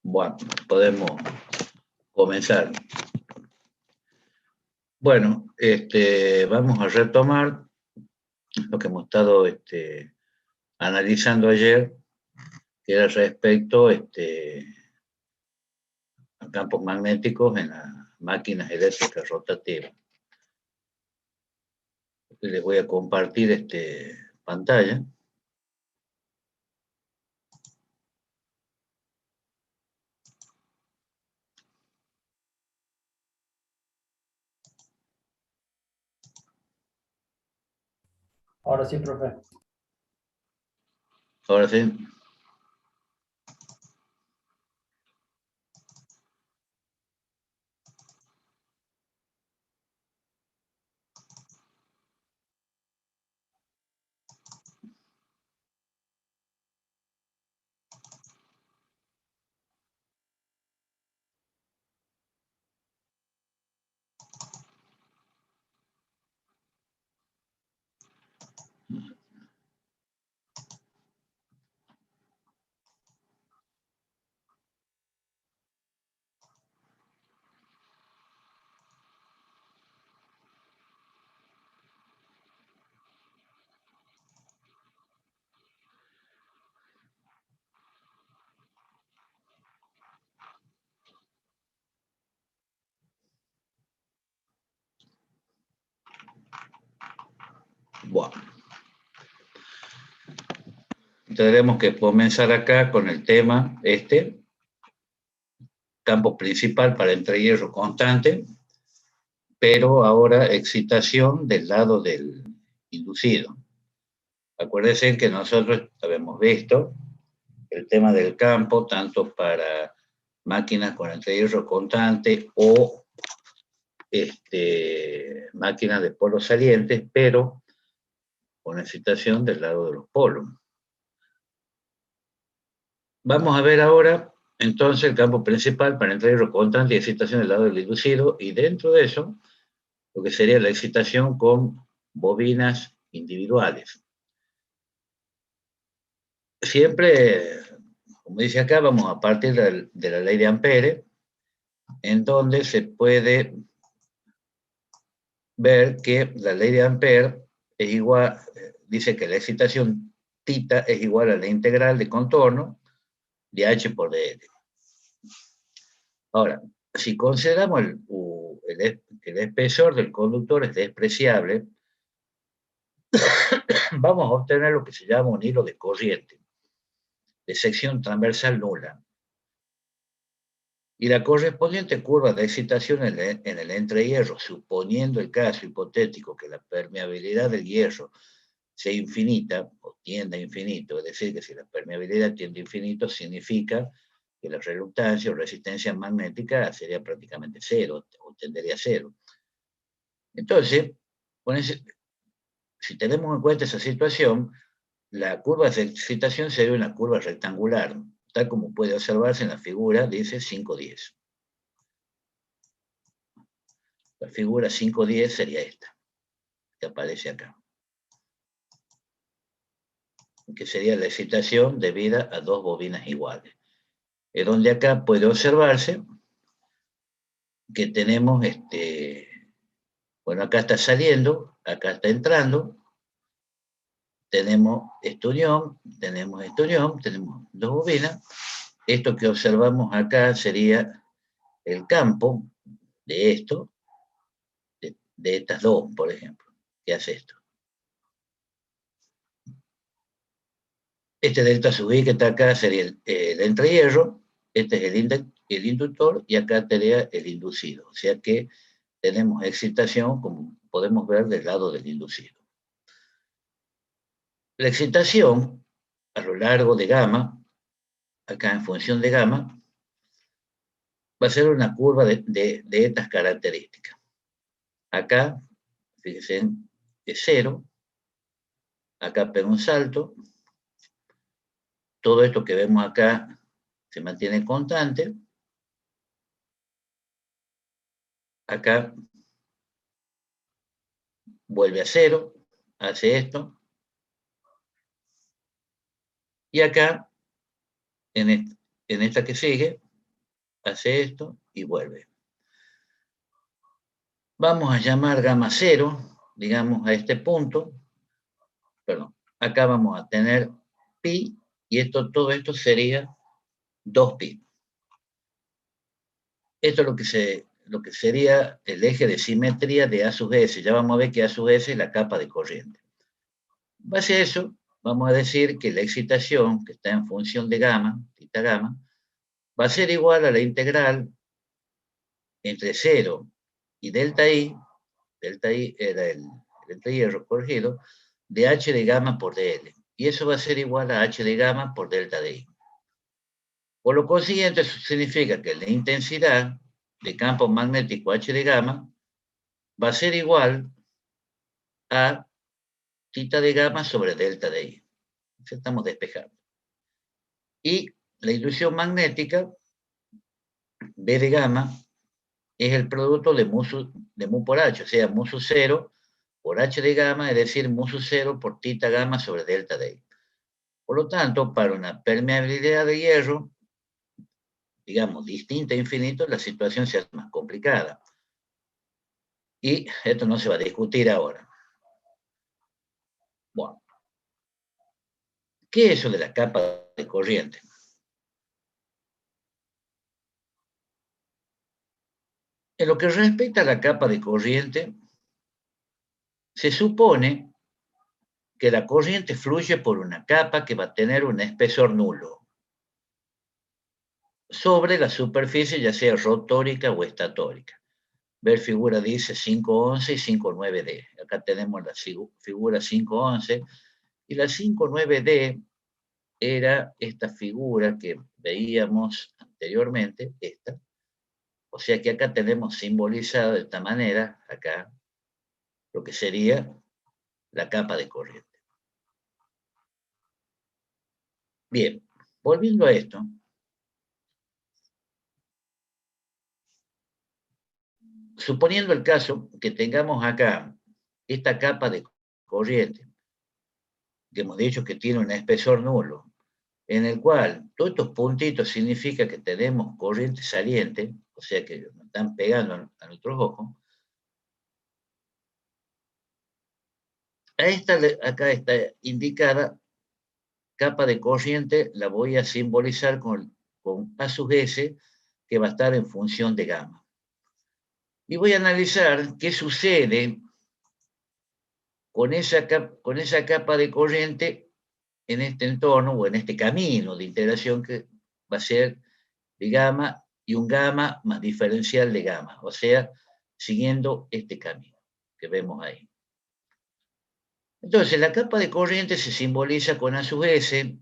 Bueno, podemos comenzar. Bueno, vamos a retomar lo que hemos estado analizando ayer, que era respecto a campos magnéticos en las máquinas eléctricas rotativas. Les voy a compartir pantalla. Ahora sí, profe. Ahora sí. Bueno. Tendremos que comenzar acá con el tema campo principal para entrehierro constante, pero ahora excitación del lado del inducido. Acuérdense que nosotros habíamos visto el tema del campo, tanto para máquinas con entrehierro constante o máquinas de polos salientes, pero con excitación del lado de los polos. Vamos a ver ahora, entonces, el campo principal para entrehierro constante y excitación del lado del inducido, y dentro de eso, lo que sería la excitación con bobinas individuales. Siempre, como dice acá, vamos a partir de la ley de Ampere, en donde se puede ver que la ley de Ampere es igual, dice que la excitación θ es igual a la integral de contorno de h por dl. Ahora, si consideramos el espesor del conductor es despreciable, vamos a obtener lo que se llama un hilo de corriente, de sección transversal nula. Y la correspondiente curva de excitación en el entrehierro, suponiendo el caso hipotético que la permeabilidad del hierro sea infinita, o tienda a infinito, es decir, que si la permeabilidad tiende a infinito, significa que la reluctancia o resistencia magnética sería prácticamente cero, o tendería a cero. Entonces, si tenemos en cuenta esa situación, la curva de excitación sería una curva rectangular, tal como puede observarse en la figura, dice 5.10. La figura 5.10 sería esta, que aparece acá, que sería la excitación debida a dos bobinas iguales. Es donde acá puede observarse que tenemos, bueno, acá está saliendo, acá está entrando, tenemos esta unión, tenemos dos bobinas. Esto que observamos acá sería el campo de esto, de estas dos, por ejemplo, que hace esto. Este delta sub I que está acá sería el entrehierro, este es el inductor y acá sería el inducido. O sea que tenemos excitación, como podemos ver, del lado del inducido. La excitación a lo largo de gamma, acá en función de gamma, va a ser una curva de estas características. Acá, fíjense, es cero, acá pega un salto, todo esto que vemos acá se mantiene constante, acá vuelve a cero, hace esto, y acá, en esta que sigue, hace esto y vuelve. Vamos a llamar gamma 0, digamos, a este punto. Perdón, acá vamos a tener pi, y todo esto sería 2pi. Esto es lo que sería el eje de simetría de A sub S. Ya vamos a ver que A sub S es la capa de corriente. En base a eso, vamos a decir que la excitación, que está en función de gamma, tita gamma, va a ser igual a la integral entre 0 y delta I era el delta hierro corregido, de H de gamma por dl. Y eso va a ser igual a H de gamma por delta de I. Por lo consiguiente, eso significa que la intensidad de campo magnético H de gamma va a ser igual a tita de gamma sobre delta de I. Eso estamos despejando. Y la inducción magnética, B de gamma, es el producto de mu por H, o sea, mu sub 0 por H de gamma, es decir, mu sub 0 por tita gamma sobre delta de I. Por lo tanto, para una permeabilidad de hierro, digamos, distinta a infinito, la situación se hace más complicada. Y esto no se va a discutir ahora. Bueno, ¿qué es eso de la capa de corriente? En lo que respecta a la capa de corriente, se supone que la corriente fluye por una capa que va a tener un espesor nulo sobre la superficie, ya sea rotórica o estatórica. Ver figura dice 511 y 59D. Acá tenemos la figura 511 y la 59D era esta figura que veíamos anteriormente, esta. O sea que acá tenemos simbolizado de esta manera, acá, lo que sería la capa de corriente. Bien, volviendo a esto, suponiendo el caso que tengamos acá esta capa de corriente, que hemos dicho que tiene un espesor nulo, en el cual todos estos puntitos significa que tenemos corriente saliente, o sea que nos están pegando a nuestros ojos. Acá está indicada capa de corriente, la voy a simbolizar con A sub S, que va a estar en función de gamma. Y voy a analizar qué sucede con esa capa de corriente en este entorno o en este camino de integración que va a ser de gamma y un gamma más diferencial de gamma, o sea, siguiendo este camino que vemos ahí. Entonces, la capa de corriente se simboliza con A sub S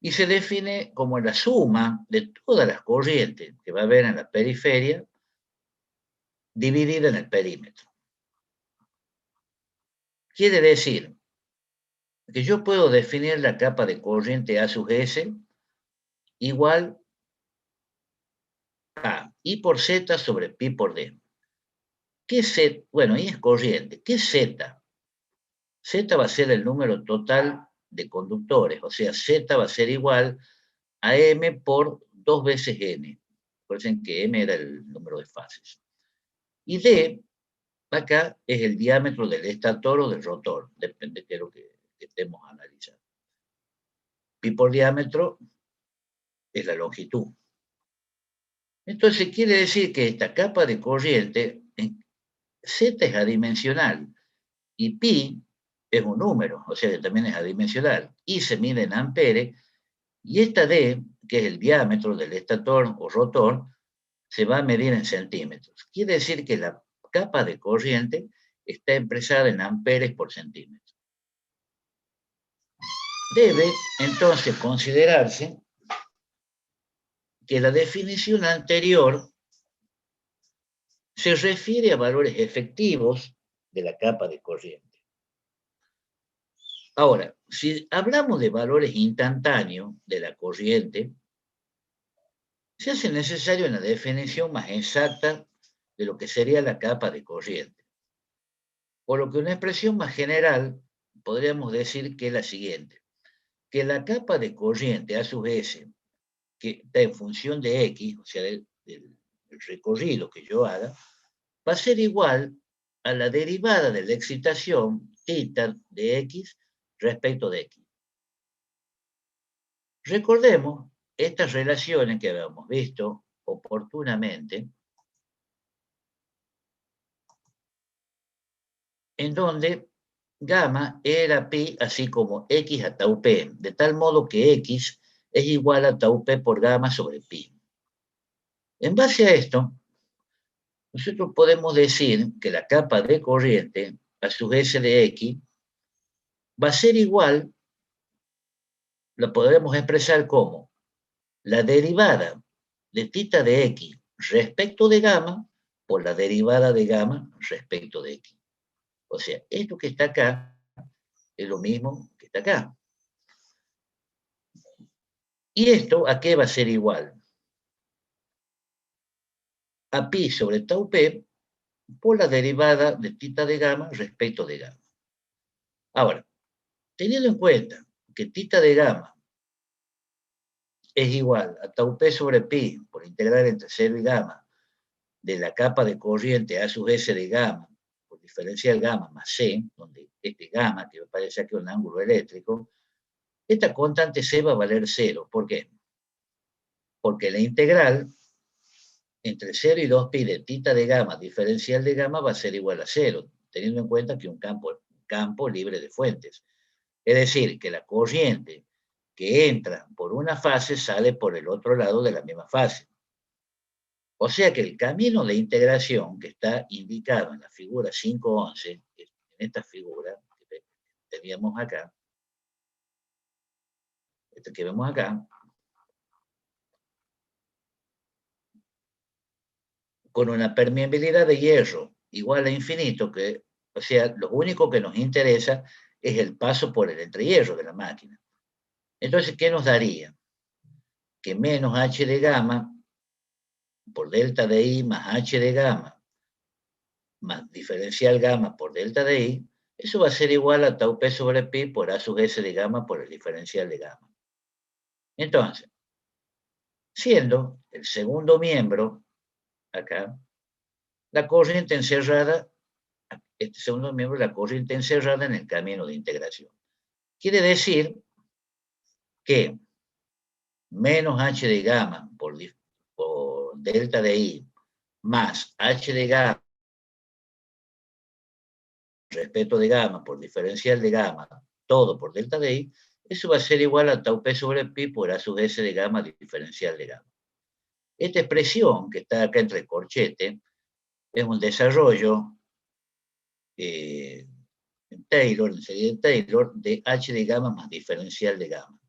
y se define como la suma de todas las corrientes que va a haber en la periferia dividida en el perímetro. Quiere decir que yo puedo definir la capa de corriente A sub S igual a I por Z sobre pi por D. ¿Qué Z? Bueno, I es corriente. ¿Qué es Z? Z va a ser el número total de conductores, o sea, Z va a ser igual a M por 2 veces N. Recuerden que M era el número de fases. Y D, acá, es el diámetro del estator o del rotor, depende de lo que estemos analizando. Pi por diámetro es la longitud. Entonces quiere decir que esta capa de corriente, Z es adimensional y pi es un número, o sea que también es adimensional, y se mide en amperes, y esta D, que es el diámetro del estator o rotor, se va a medir en centímetros. Quiere decir que la capa de corriente está expresada en amperes por centímetro. Debe entonces considerarse que la definición anterior se refiere a valores efectivos de la capa de corriente. Ahora, si hablamos de valores instantáneos de la corriente, se hace necesaria una definición más exacta de lo que sería la capa de corriente. Por lo que una expresión más general podríamos decir que es la siguiente, que la capa de corriente A sub S, que está en función de X, o sea, de el recorrido que yo haga, va a ser igual a la derivada de la excitación θ de X respecto de X. Recordemos estas relaciones que habíamos visto oportunamente, en donde gamma era pi así como X a tau p, de tal modo que X es igual a tau p por gamma sobre pi. En base a esto, nosotros podemos decir que la capa de corriente a su S de X va a ser igual, lo podremos expresar como la derivada de θ de X respecto de gamma por la derivada de gamma respecto de X. O sea, esto que está acá es lo mismo que está acá. ¿Y esto a qué va a ser igual? A pi sobre tau p por la derivada de θ de gamma respecto de gamma. Ahora, teniendo en cuenta que θ de gamma es igual a tau p sobre pi por integral entre 0 y gamma de la capa de corriente A sub S de gamma por diferencial gamma más C, donde este gamma, que me parece aquí un ángulo eléctrico, esta constante C va a valer 0. ¿Por qué? Porque la integral entre 0 y 2pi de θ de gamma diferencial de gamma va a ser igual a 0, teniendo en cuenta que un campo libre de fuentes. Es decir, que la corriente que entra por una fase sale por el otro lado de la misma fase. O sea que el camino de integración que está indicado en la figura 5.11, en esta figura que teníamos acá, esta que vemos acá, con una permeabilidad de hierro igual a infinito, que, o sea, lo único que nos interesa es el paso por el entrehierro de la máquina. Entonces, ¿qué nos daría? Que menos h de gamma por delta de I más h de gamma más diferencial gamma por delta de I, eso va a ser igual a tau p sobre pi por A sub S de gamma por el diferencial de gamma. Entonces, siendo el segundo miembro, acá, la corriente encerrada, este segundo miembro, la corriente encerrada en el camino de integración. Quiere decir que menos h de gamma por delta de I más h de gamma respecto de gamma por diferencial de gamma, todo por delta de I, eso va a ser igual a tau p sobre pi por A sub S de gamma diferencial de gamma. Esta expresión que está acá entre corchete es un desarrollo en Taylor, en serie de Taylor, de h de gamma más diferencial de gamma.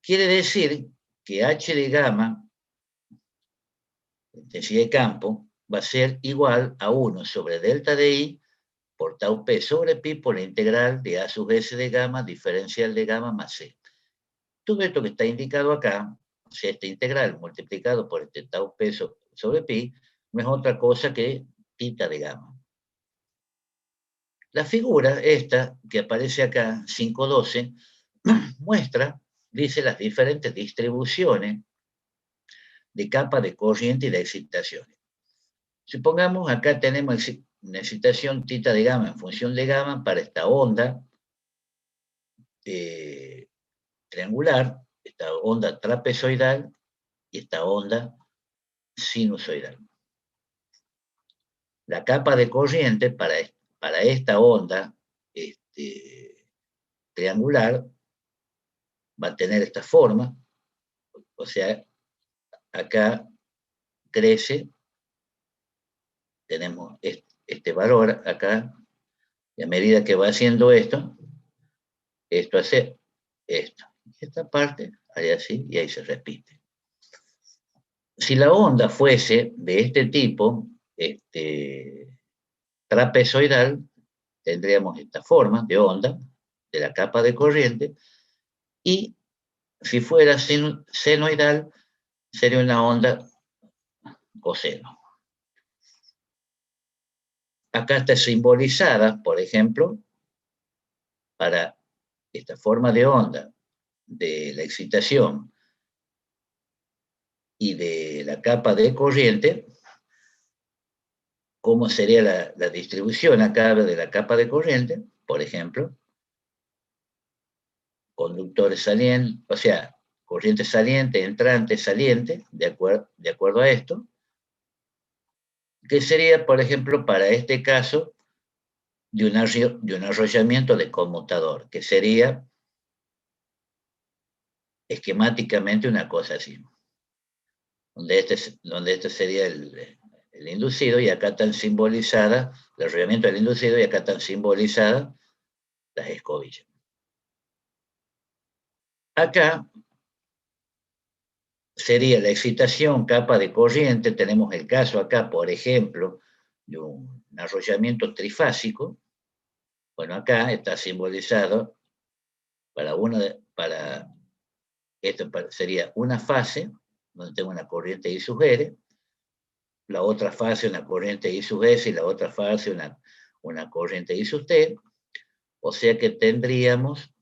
Quiere decir que h de gamma, intensidad de campo, va a ser igual a 1 sobre delta de I por tau p sobre pi por la integral de A sub S de gamma diferencial de gamma más C. Todo esto que está indicado acá, o sea, esta integral multiplicado por este tau p sobre pi, no es otra cosa que θ de gamma. La figura esta que aparece acá, 5.12, muestra, dice, las diferentes distribuciones de capa de corriente y de excitaciones. Supongamos acá tenemos una excitación θ de gamma en función de gamma para esta onda triangular, esta onda trapezoidal y esta onda sinusoidal. La capa de corriente para esta onda triangular va a tener esta forma, o sea, acá crece, tenemos este valor acá, y a medida que va haciendo esto hace esto. Esta parte haría así y ahí se repite. Si la onda fuese de este tipo, trapezoidal, tendríamos esta forma de onda de la capa de corriente, y si fuera senoidal, sería una onda coseno. Acá está simbolizada, por ejemplo, para esta forma de onda de la excitación y de la capa de corriente, ¿cómo sería la distribución acá de la capa de corriente? Por ejemplo, conductores salientes, o sea, corriente saliente, entrante, saliente, de acuerdo a esto, que sería, por ejemplo, para este caso, de un arrollamiento de conmutador, que sería esquemáticamente una cosa así, donde este sería el inducido, y acá están simbolizadas, el arrollamiento del inducido, y acá están simbolizadas las escobillas. Acá sería la excitación capa de corriente. Tenemos el caso acá, por ejemplo, de un arrollamiento trifásico. Bueno, acá está simbolizado esto sería una fase, donde tengo una corriente I sub R, la otra fase una corriente I sub S, y la otra fase una corriente I sub T. O sea que tendríamos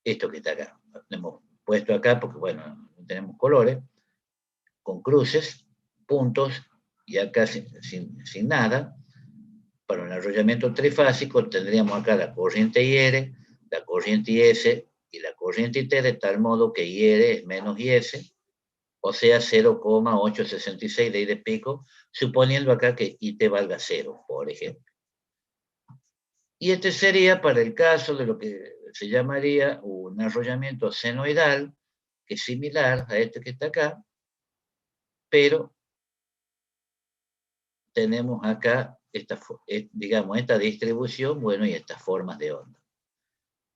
esto que está acá. Lo hemos puesto acá porque, bueno, no tenemos colores, con cruces, puntos, y acá sin nada. Para un arrollamiento trifásico tendríamos acá la corriente IR, la corriente IS y la corriente IT, de tal modo que IR es menos IS, o sea 0,866 de I de pico, suponiendo acá que IT valga 0, por ejemplo. Y este sería para el caso de lo que se llamaría un arrollamiento senoidal, que es similar a este que está acá, pero tenemos acá digamos, esta distribución, bueno, y estas formas de onda.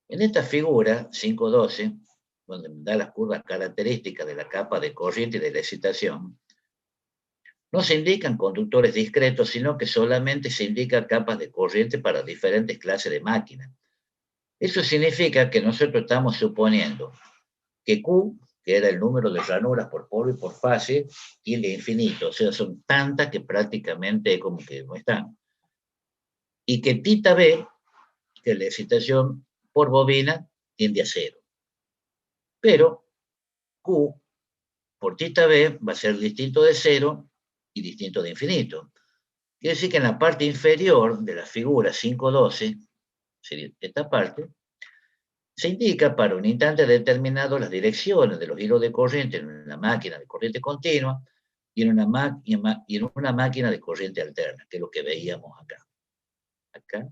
En esta figura 5.12, donde me da las curvas características de la capa de corriente y de la excitación, no se indican conductores discretos, sino que solamente se indican capas de corriente para diferentes clases de máquinas. Eso significa que nosotros estamos suponiendo que Q, que era el número de ranuras por polo y por fase, tiende a infinito, o sea, son tantas que prácticamente como que no están. Y que tita B, que la excitación por bobina, tiende a 0. Pero Q por tita B va a ser distinto de 0 y distinto de infinito. Quiere decir que en la parte inferior de la figura 5.12, sería esta parte, se indica para un instante determinado las direcciones de los hilos de corriente en una máquina de corriente continua y en una máquina de corriente alterna, que es lo que veíamos acá. Acá,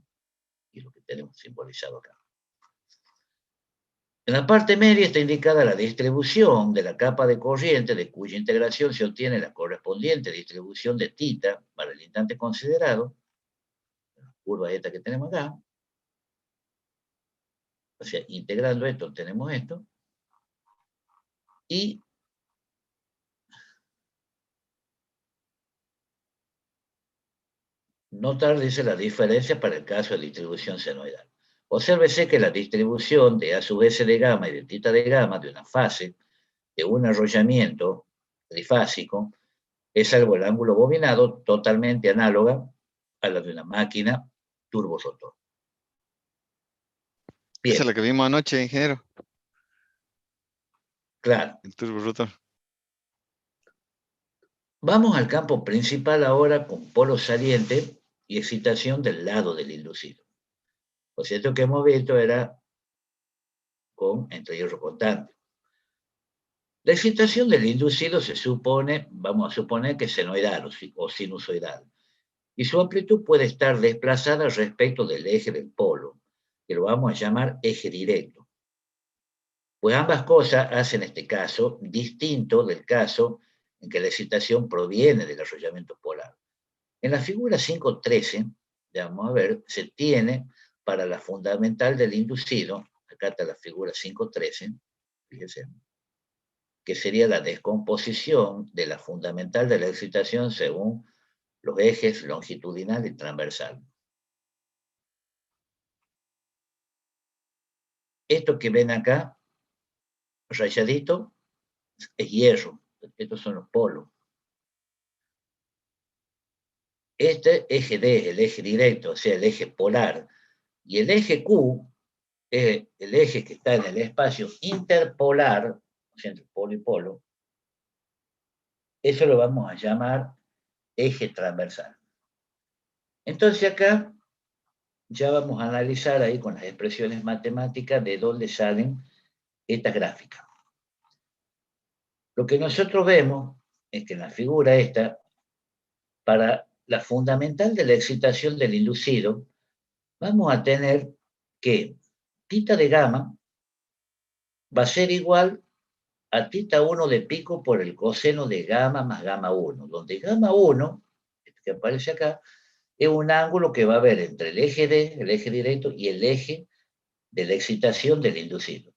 y lo que tenemos simbolizado acá. En la parte media está indicada la distribución de la capa de corriente, de cuya integración se obtiene la correspondiente distribución de tita para el instante considerado, la curva esta que tenemos acá. O sea, integrando esto, tenemos esto. Y notar, dice, la diferencia para el caso de distribución senoidal. Obsérvese que la distribución de A sub S de gamma y de tita de gamma de una fase de un arrollamiento trifásico es, salvo el ángulo bobinado, totalmente análoga a la de una máquina turborotor. Bien. Esa es la que vimos anoche, ingeniero. Claro. El turborotor. Vamos al campo principal ahora con polo saliente y excitación del lado del inducido. Por cierto, que hemos visto era con entrehierro constante. La excitación del inducido vamos a suponer que es senoidal o sinusoidal, y su amplitud puede estar desplazada respecto del eje del polo, que lo vamos a llamar eje directo. Pues ambas cosas hacen este caso distinto del caso en que la excitación proviene del arrollamiento polar. En la figura 5.13, vamos a ver, se tiene para la fundamental del inducido, acá está la figura 5.13, fíjense, que sería la descomposición de la fundamental de la excitación según los ejes longitudinal y transversal. Esto que ven acá, rayadito, es hierro. Estos son los polos. Este eje D, el eje directo, o sea, el eje polar, y el eje Q es el eje que está en el espacio interpolar, o sea, entre polo y polo, eso lo vamos a llamar eje transversal. Entonces acá ya vamos a analizar ahí con las expresiones matemáticas de dónde salen estas gráficas. Lo que nosotros vemos es que en la figura esta, para la fundamental de la excitación del inducido, vamos a tener que θ de gamma va a ser igual a θ1 de pico por el coseno de gamma más gamma 1, donde gamma 1, que aparece acá, es un ángulo que va a haber entre el eje D, el eje directo, y el eje de la excitación del inducido.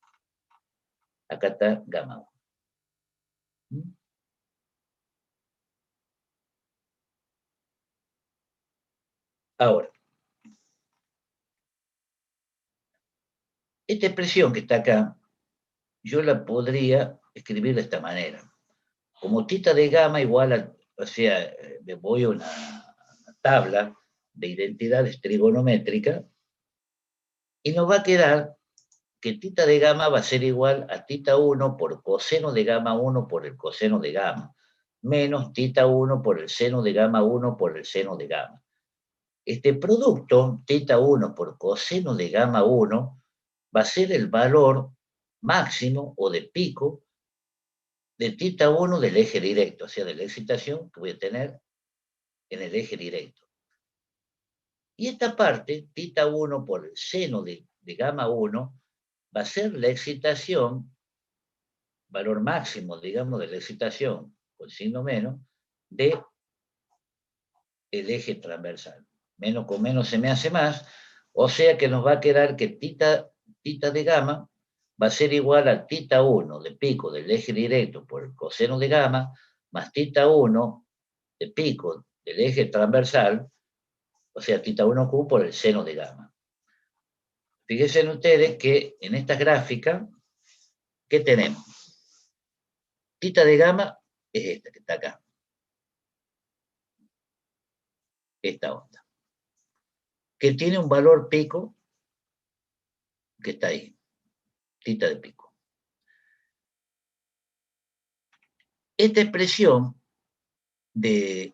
Acá está gamma 1. Ahora, esta expresión que está acá, yo la podría escribir de esta manera. Como θ de gamma igual a, o sea, me voy a una tabla de identidades trigonométricas y nos va a quedar que θ de gamma va a ser igual a θ1 por coseno de gamma 1 por el coseno de gamma, menos θ1 por el seno de gamma 1 por el seno de gamma. Este producto, θ1 por coseno de gamma 1, va a ser el valor máximo o de pico de θ1 del eje directo, o sea, de la excitación que voy a tener en el eje directo. Y esta parte, θ1 por el seno de gamma 1, va a ser la excitación, valor máximo, digamos, de la excitación, con signo menos, de el eje transversal. Menos con menos se me hace más, o sea que nos va a quedar que θ de gamma va a ser igual a θ1 de pico del eje directo por el coseno de gamma, más θ1 de pico del eje transversal, o sea, θ1Q por el seno de gamma. Fíjense ustedes que en estas gráficas, ¿qué tenemos? Θ de gamma es esta que está acá. Esta onda. Que tiene un valor pico que está ahí. θ de pico. Esta expresión del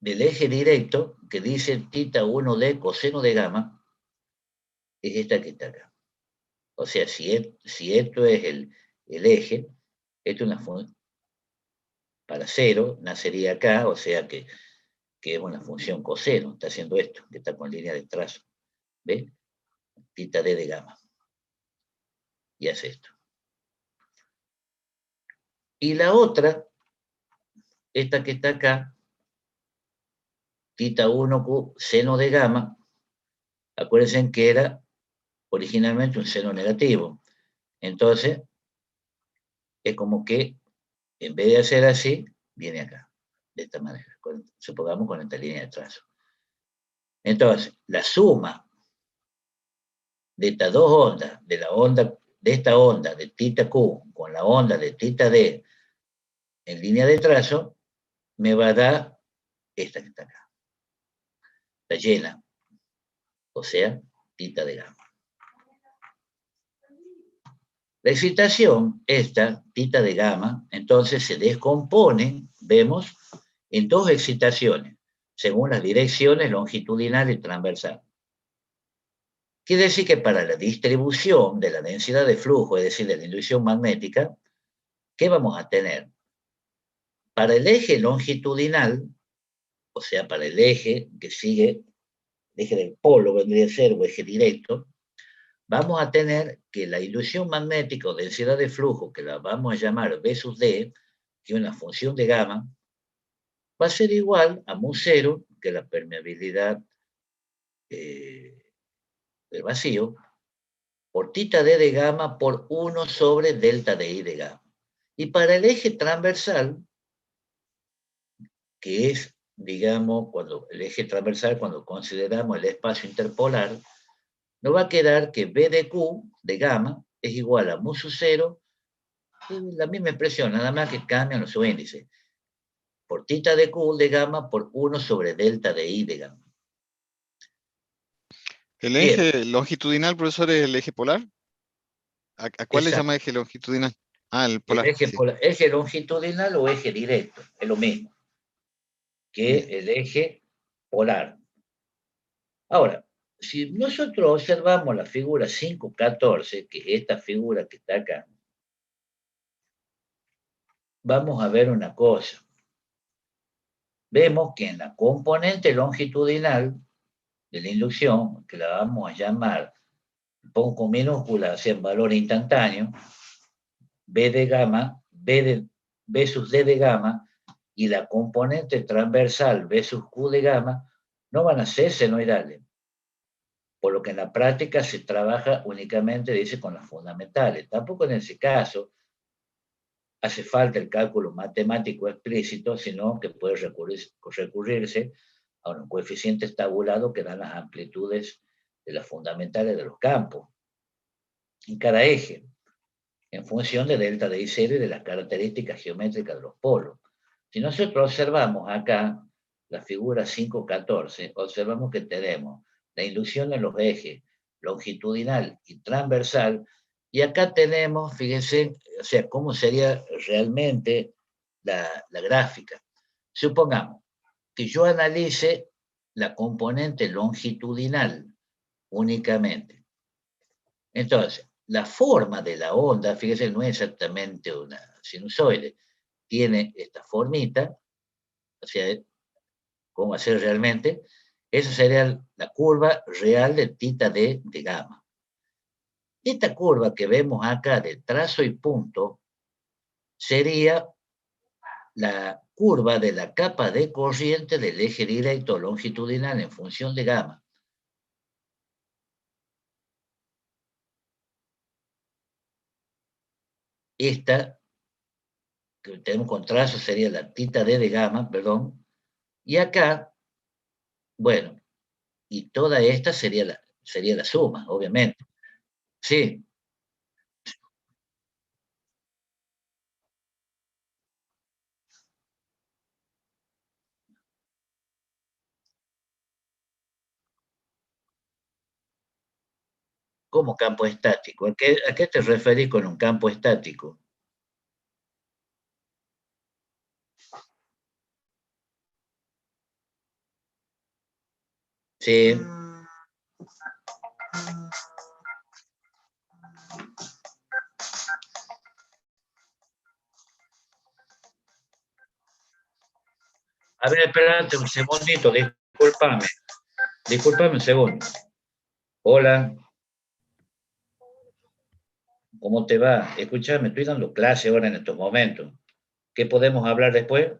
eje directo que dice θ1D coseno de gamma es esta que está acá. O sea, si esto es el eje, esto es una función para 0, nacería acá, o sea que es una función coseno, está haciendo esto, que está con línea de trazo. ¿Ves? θD de gamma. Y hace esto. Y la otra, esta que está acá, θ1Q seno de gamma, acuérdense que era originalmente un seno negativo. Entonces, es como que en vez de hacer así, viene acá, de esta manera, supongamos con esta línea de trazo. Entonces, la suma de estas dos ondas, de esta onda de θQ con la onda de θD en línea de trazo, me va a dar esta que está acá. Está llena, o sea, θ de gamma. La excitación, esta, θ de gamma, entonces se descompone, vemos, en dos excitaciones, según las direcciones longitudinal y transversal. Quiere decir que para la distribución de la densidad de flujo, es decir, de la inducción magnética, ¿qué vamos a tener? Para el eje longitudinal, o sea, para el eje que sigue, el eje del polo vendría a ser, o eje directo, vamos a tener que la inducción magnética o densidad de flujo, que la vamos a llamar B sub D, que es una función de gamma, va a ser igual a mu0, que es la permeabilidad del vacío, por θD de gamma por 1 sobre delta de I de gamma. Y para el eje transversal, que es, digamos, cuando el eje transversal, cuando consideramos el espacio interpolar, nos va a quedar que B de Q de gamma es igual a mu sub 0, la misma expresión, nada más que cambian los subíndices, por θ de Q de gamma por 1 sobre delta de I de gamma. ¿El Bien. eje longitudinal, profesor, es el eje polar? ¿A cuál le llama eje longitudinal? el El polar, eje, sí. eje longitudinal o eje directo, es lo mismo que el eje polar. Ahora, si nosotros observamos la figura 5.14, que es esta figura que está acá, vamos a ver una cosa. Vemos que en la componente longitudinal de la inducción, que la vamos a llamar, pongo con minúsculas en valor instantáneo, B de gamma, versus D de gamma, y la componente transversal versus Q de gamma, no van a ser senoidales. Por lo que en la práctica se trabaja únicamente, dice, con las fundamentales. Tampoco en ese caso hace falta el cálculo matemático explícito, sino que puede recurrirse a unos coeficientes tabulados que dan las amplitudes de las fundamentales de los campos en cada eje, en función de delta de I0 y de las características geométricas de los polos. Si nosotros observamos acá la figura 5.14, observamos que tenemos la inducción en los ejes longitudinal y transversal, y acá tenemos, fíjense, o sea, cómo sería realmente la gráfica. Supongamos que yo analice la componente longitudinal únicamente. Entonces, la forma de la onda, fíjense, no es exactamente una sinusoide, tiene esta formita, o sea, cómo hacer realmente, esa sería la curva real de tita D de gamma. Esta curva que vemos acá de trazo y punto sería la curva de la capa de corriente del eje directo longitudinal en función de gamma. Esta, que tenemos con trazo, sería la tita D de gamma, perdón, y acá, bueno, y toda esta sería la suma, obviamente. Sí, como campo estático. ¿A qué te referís con un campo estático? Sí. A ver, espérate un segundito, discúlpame un segundo. Hola, ¿cómo te va? Escúchame, estoy dando clase ahora en estos momentos. ¿Qué podemos hablar después?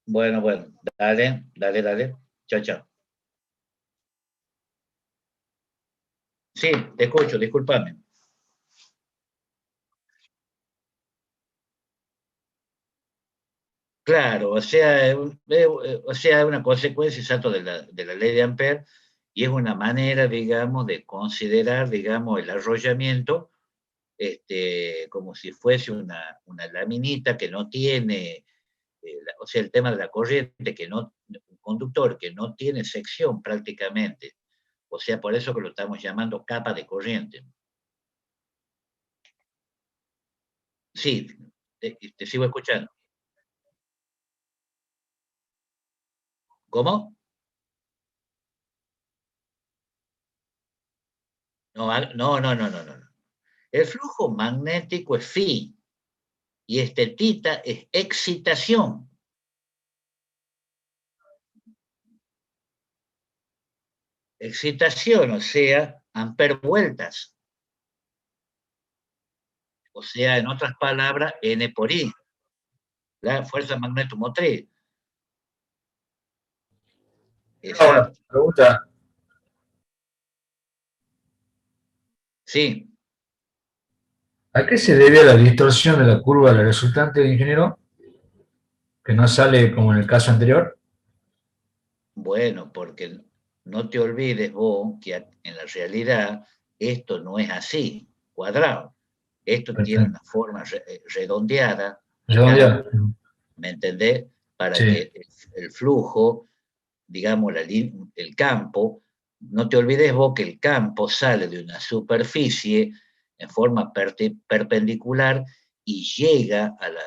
Bueno, bueno, dale, dale, dale. Chao, chao. Sí, te escucho, discúlpame. Claro, o sea, es una consecuencia exacta de la ley de Ampère y es una manera, digamos, de considerar, digamos, el arrollamiento como si fuese una laminita que no tiene, o sea, el tema de la corriente, un conductor que no tiene sección prácticamente, o sea, por eso que lo estamos llamando capa de corriente. Sí, te sigo escuchando. ¿Cómo? No, no, no, no, no, no. El flujo magnético es phi y tita es excitación. Excitación, o sea, amper vueltas. O sea, en otras palabras, N por I, la fuerza magnetomotriz. Una Exacto. pregunta. Sí. ¿A qué se debe la distorsión de la curva de la resultante, ingeniero? Que no sale como en el caso anterior. Bueno, porque no te olvides vos que en la realidad esto no es así, cuadrado. Esto tiene Perfecto. una forma redondeada acá, Redondear. ¿me entendés? Para Sí. que el flujo, digamos, el campo, no te olvides vos que el campo sale de una superficie en forma perpendicular y llega a la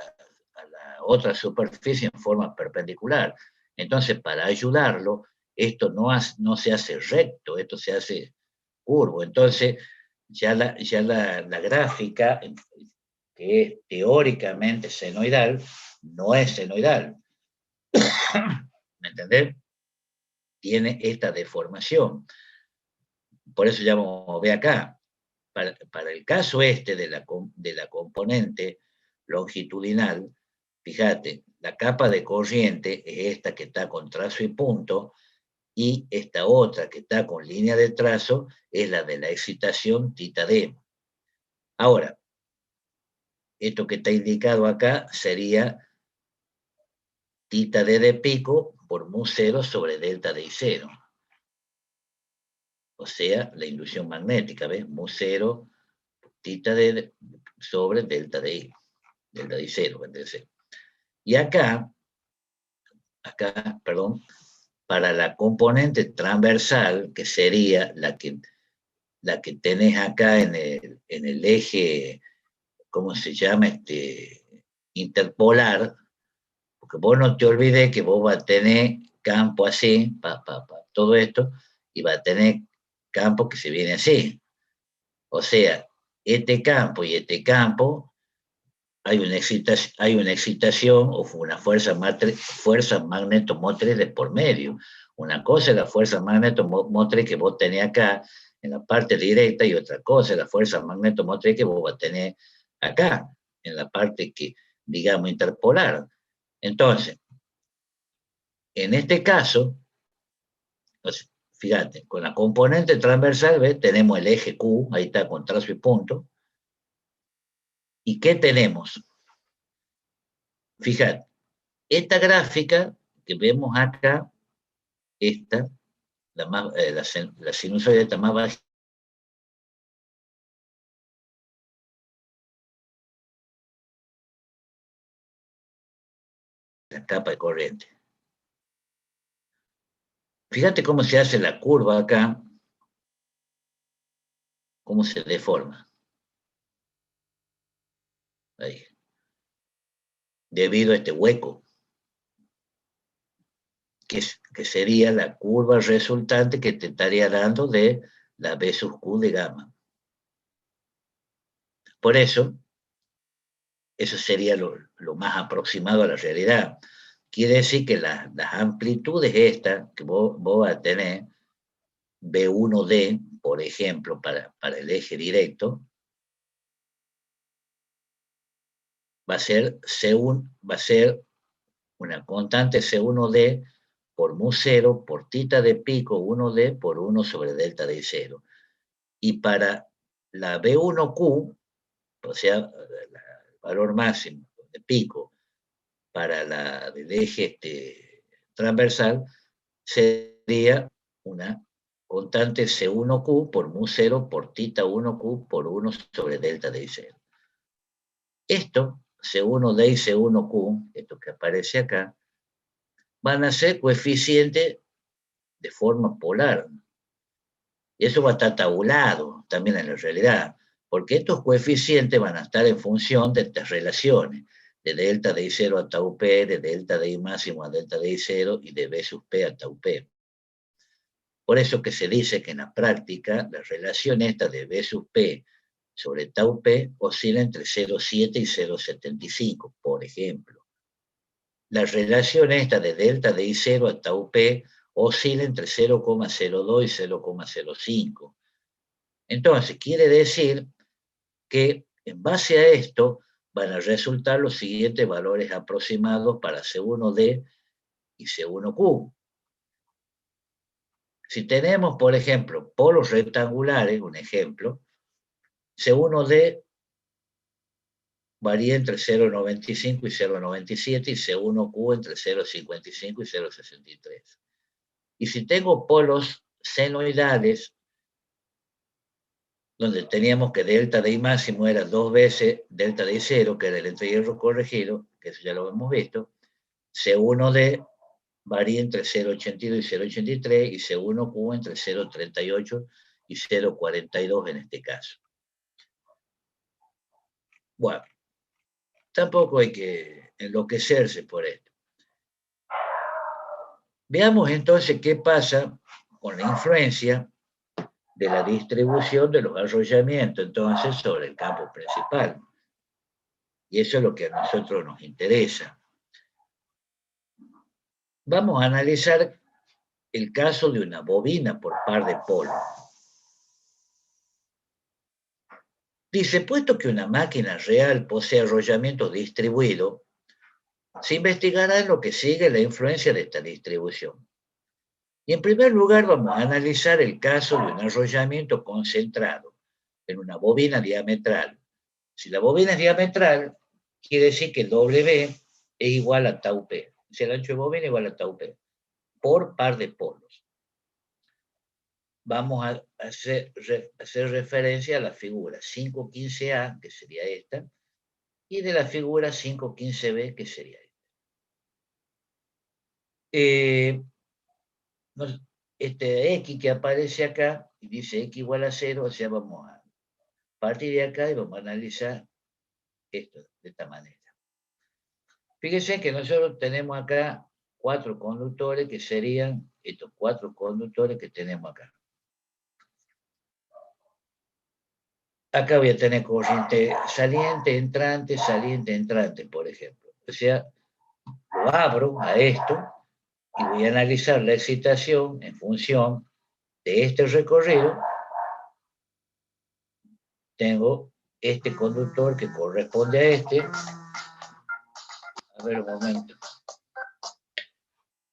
otra superficie en forma perpendicular. Entonces, para ayudarlo, esto no se hace recto, esto se hace curvo. Entonces, ya la gráfica, que es teóricamente senoidal, no es senoidal. ¿Me entendés? Tiene esta deformación. Por eso ya vamos a ver acá. Para el caso este de la componente longitudinal, fíjate, la capa de corriente es esta que está con trazo y punto, y esta otra que está con línea de trazo es la de la excitación θ d. Ahora, esto que está indicado acá sería θ d de pico por mu0 sobre delta de I0. O sea, la inducción magnética, ¿ves? Mu0 θ d sobre delta de I. Delta de I0, ¿entendés? Y acá, perdón, para la componente transversal, que sería la que tenés acá en el eje, ¿cómo se llama? Interpolar, porque vos no te olvides que vos vas a tener campo así, todo esto, y vas a tener campo que se viene así. O sea, este campo y este campo, hay una excitación o una fuerza magnetomotriz de por medio. Una cosa es la fuerza magnetomotriz que vos tenés acá en la parte directa, y otra cosa es la fuerza magnetomotriz que vos vas a tener acá, en la parte que, digamos, interpolar. Entonces, en este caso, pues, fíjate, con la componente transversal, ¿ves? Tenemos el eje Q, ahí está, con trazo y punto. ¿Y qué tenemos? Fíjate, esta gráfica que vemos acá, esta, la sinusoide está más baja, la capa de corriente. Fíjate cómo se hace la curva acá, cómo se deforma. Ahí. Debido a este hueco, que sería la curva resultante que te estaría dando de la B sub Q de gamma. Por eso sería lo más aproximado a la realidad. Quiere decir que las amplitudes estas que vos vas a tener, B1D, por ejemplo, para el eje directo, va a ser una constante C1D por mu0 por θ de pico 1D por 1 sobre delta de I0. Y para la B1Q, o sea, el valor máximo de pico para la del eje transversal, sería una constante C1Q por mu0 por θ1Q por 1 sobre delta de I0. Esto, C1D y C1Q, esto que aparece acá, van a ser coeficientes de forma polar. Y eso va a estar tabulado también en la realidad, porque estos coeficientes van a estar en función de estas relaciones, de delta de I0 a tau P, de delta de I máximo a delta de I0 y de B sub P a tau P. Por eso que se dice que en la práctica la relación esta de B sub P sobre tau P oscila entre 0,7 y 0,75, por ejemplo. La relación esta de delta de I0 a tau P oscila entre 0,02 y 0,05. Entonces, quiere decir que en base a esto van a resultar los siguientes valores aproximados para C1D y C1Q. Si tenemos, por ejemplo, polos rectangulares, un ejemplo, C1D varía entre 0,95 y 0,97 y C1Q entre 0,55 y 0,63. Y si tengo polos senoidales, donde teníamos que delta de I máximo era 2 veces delta de I0, que era el entrehierro corregido, que eso ya lo hemos visto, C1D varía entre 0,82 y 0,83 y C1Q entre 0,38 y 0,42 en este caso. Bueno, tampoco hay que enloquecerse por esto. Veamos entonces qué pasa con la influencia de la distribución de los arrollamientos entonces sobre el campo principal. Y eso es lo que a nosotros nos interesa. Vamos a analizar el caso de una bobina por par de polo. Dice, puesto que una máquina real posee arrollamiento distribuido, se investigará en lo que sigue la influencia de esta distribución. Y en primer lugar vamos a analizar el caso de un arrollamiento concentrado en una bobina diametral. Si la bobina es diametral, quiere decir que el W es igual a tau P. Si el ancho de bobina es igual a tau P, por par de polos. Vamos a hacer referencia a la figura 515A, que sería esta, y de la figura 515B, que sería esta. Este X que aparece acá, y dice X igual a 0, o sea, vamos a partir de acá y vamos a analizar esto de esta manera. Fíjense que nosotros tenemos acá 4 conductores que serían estos 4 conductores que tenemos acá. Acá voy a tener corriente saliente, entrante, por ejemplo. O sea, lo abro a esto y voy a analizar la excitación en función de este recorrido. Tengo este conductor que corresponde a este. A ver un momento.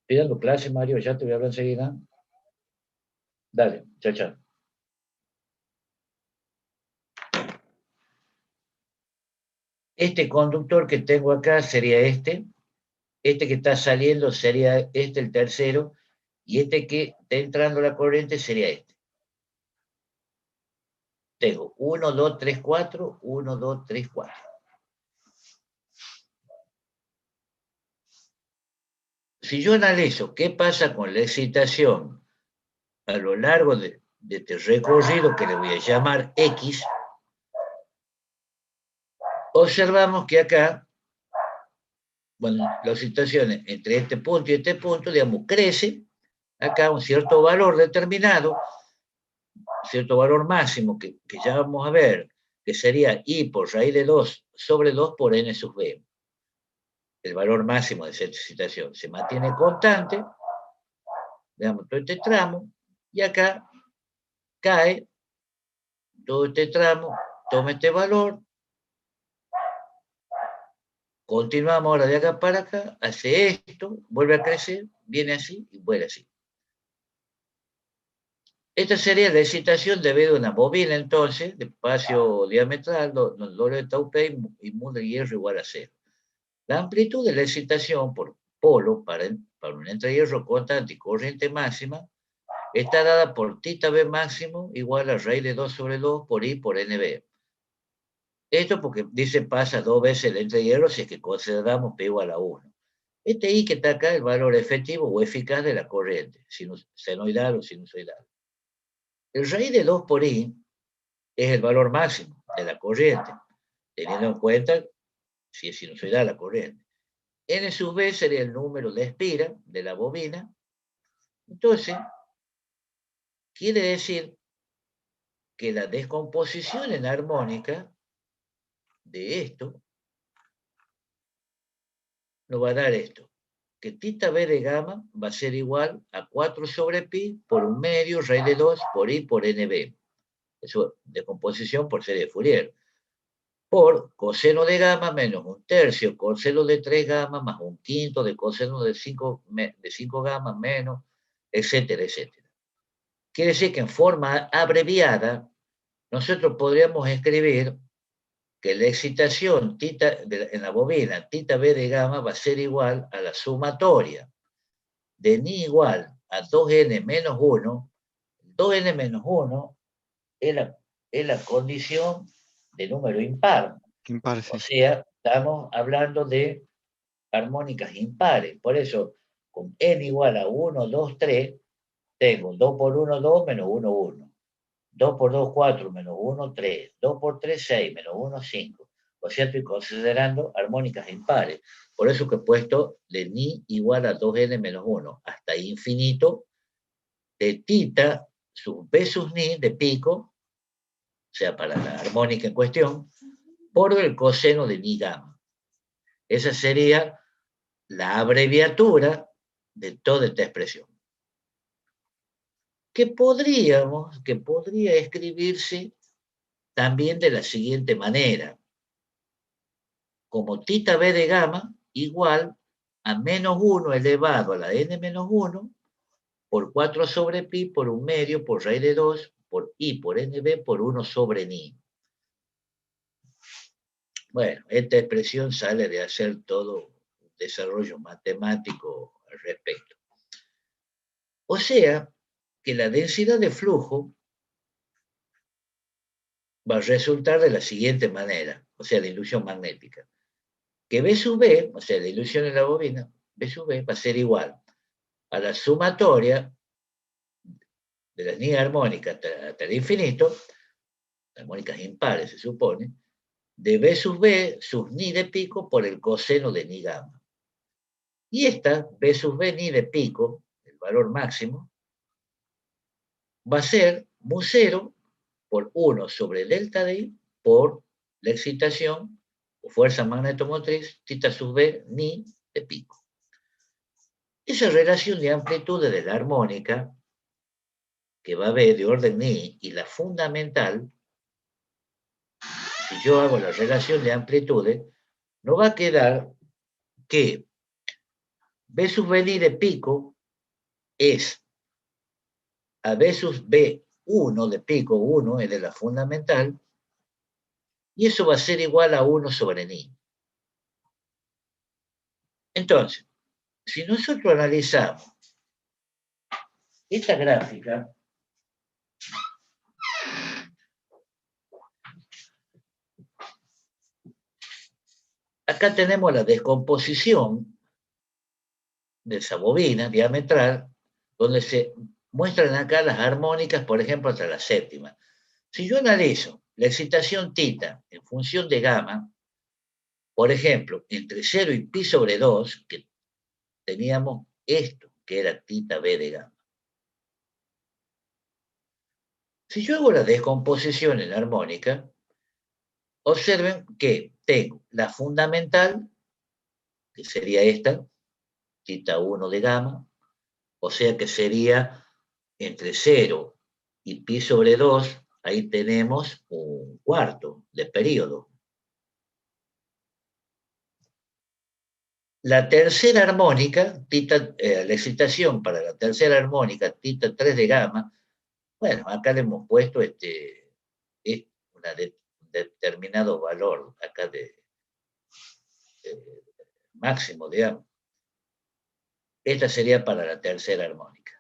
Estoy dando clase, Mario, ya te voy a hablar enseguida. Dale, chao, chao. Este conductor que tengo acá sería este que está saliendo sería este, el tercero, y este que está entrando la corriente sería este. Tengo 1, 2, 3, 4, 1, 2, 3, 4. Si yo analizo qué pasa con la excitación a lo largo de este recorrido, que le voy a llamar X, observamos que acá, bueno, la excitación entre este punto y este punto, digamos, crece acá un cierto valor determinado, cierto valor máximo que ya vamos a ver, que sería I por raíz de 2 sobre 2 por N sub B. El valor máximo de esa excitación se mantiene constante, veamos todo este tramo, y acá cae todo este tramo, toma este valor, continuamos ahora de acá para acá, hace esto, vuelve a crecer, viene así y vuelve así. Esta sería la excitación debido a una bobina, entonces, de espacio diametral, doble de tau P y mu de hierro igual a 0. La amplitud de la excitación por polo para un entrehierro constante y corriente máxima está dada por θB máximo igual a raíz de 2 sobre 2 por I por NB. Esto porque dice pasa 2 veces el entrehierro si es que consideramos P igual a 1. Este I que está acá es el valor efectivo o eficaz de la corriente, senoidal o sinusoidal. El raíz de 2 por I es el valor máximo de la corriente, teniendo en cuenta si es sinusoidal la corriente. N sub B sería el número de espira de la bobina. Entonces, quiere decir que la descomposición en armónica de esto nos va a dar esto, que θB de gamma va a ser igual a 4 sobre pi por 1 medio raíz de 2 por I por NB. Eso, descomposición por serie de Fourier. Por coseno de gamma menos 1/3 coseno de 3 gamma más 1/5 de coseno de 5 gamma menos, etcétera, etcétera. Quiere decir que en forma abreviada nosotros podríamos escribir que la excitación en la bobina θB de gamma va a ser igual a la sumatoria de ni igual a 2n menos 1. 2n menos 1 es la condición de número impar. Impar, sí. O sea, estamos hablando de armónicas impares. Por eso, con n igual a 1, 2, 3, tengo 2 por 1, 2, menos 1, 1. 2 por 2, 4, menos 1, 3. 2 por 3, 6, menos 1, 5. O sea, estoy considerando armónicas impares. Por eso que he puesto de ni igual a 2n menos 1 hasta infinito de tita sub b sub ni de pico, o sea, para la armónica en cuestión, por el coseno de ni gamma. Esa sería la abreviatura de toda esta expresión. Que podría escribirse también de la siguiente manera, como tita b de gamma igual a menos 1 elevado a la n menos 1 por 4 sobre pi por 1 medio por raíz de 2 por i por nb por 1 sobre ni. Bueno, esta expresión sale de hacer todo un desarrollo matemático al respecto. O sea, que la densidad de flujo va a resultar de la siguiente manera, o sea, la ilusión magnética. Que B sub B, o sea, la ilusión en la bobina, B sub B va a ser igual a la sumatoria de las ni armónicas hasta el infinito, armónicas impares se supone, de B sub B sub ni de pico por el coseno de ni gamma. Y esta, B sub B ni de pico, el valor máximo, va a ser mu 0 por 1 sobre delta D por la excitación o fuerza magnetomotriz tita sub B ni de pico. Esa relación de amplitudes de la armónica, que va a haber de orden ni, y la fundamental, si yo hago la relación de amplitudes, no va a quedar que B sub B ni de pico es a B sub B1 de pico, 1 es de la fundamental, y eso va a ser igual a 1 sobre ni. Entonces, si nosotros analizamos esta gráfica, acá tenemos la descomposición de esa bobina diametral, donde se muestran acá las armónicas, por ejemplo, hasta la séptima. Si yo analizo la excitación tita en función de gamma, por ejemplo, entre 0 y pi sobre 2, que teníamos esto, que era tita b de gamma. Si yo hago la descomposición en armónica, observen que tengo la fundamental, que sería esta, tita 1 de gamma, o sea que sería entre 0 y pi sobre 2, ahí tenemos un cuarto de periodo. La tercera armónica, la excitación para la tercera armónica, tita 3 de gamma, bueno, acá le hemos puesto un determinado valor, acá de máximo, digamos. Esta sería para la tercera armónica.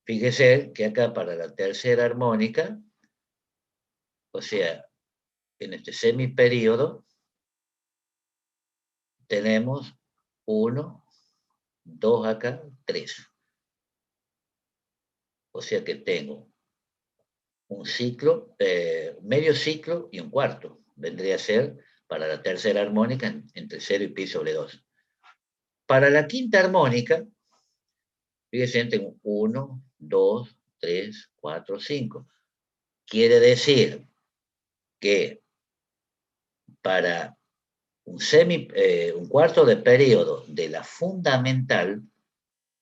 Fíjese que acá para la tercera armónica, o sea, en este semiperíodo, tenemos 1, 2 acá, 3. O sea que tengo un ciclo, medio ciclo y un cuarto. Vendría a ser para la tercera armónica entre 0 y pi sobre 2. Para la quinta armónica, fíjense, tengo 1, 2, 3, 4, 5. Quiere decir que para un cuarto de periodo de la fundamental,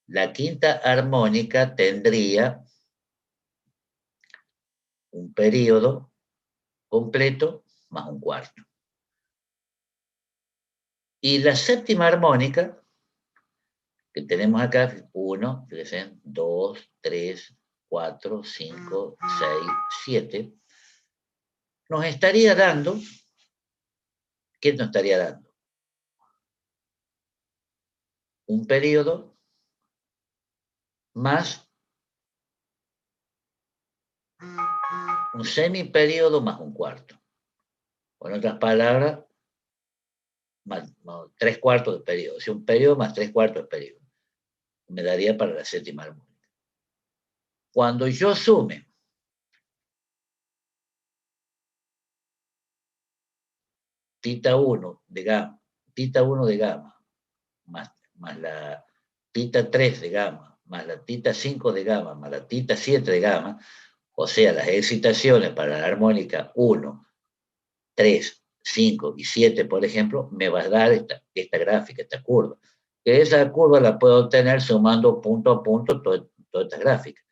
la quinta armónica tendría un periodo completo más un cuarto. Y la séptima armónica, que tenemos acá, 1, 2, 3, 4, 5, 6, 7, nos estaría dando, ¿qué nos estaría dando? Un periodo más un semiperiodo más un cuarto. Con otras palabras, más 3/4 de periodo. O sea, un periodo más 3/4 de periodo. Me daría para la séptima armónica. Cuando yo sume tita 1 de gamma, más la tita 3 de gamma, más la tita 5 de gamma, más la tita 7 de gamma, o sea, las excitaciones para la armónica 1, 3, 5 y 7, por ejemplo, me va a dar esta gráfica, esta curva. Que esa curva la puedo obtener sumando punto a punto todas estas gráficas.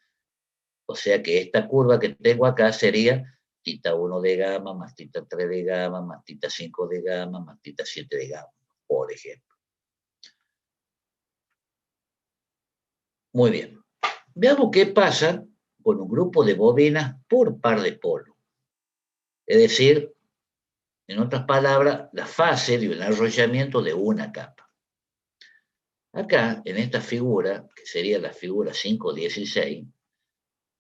O sea que esta curva que tengo acá sería tita 1 de gamma, más tita 3 de gamma, más tita 5 de gamma, más tita 7 de gamma, por ejemplo. Muy bien. Veamos qué pasa con un grupo de bobinas por par de polo. Es decir, en otras palabras, la fase de un enrollamiento de una capa. Acá, en esta figura, que sería la figura 5.16,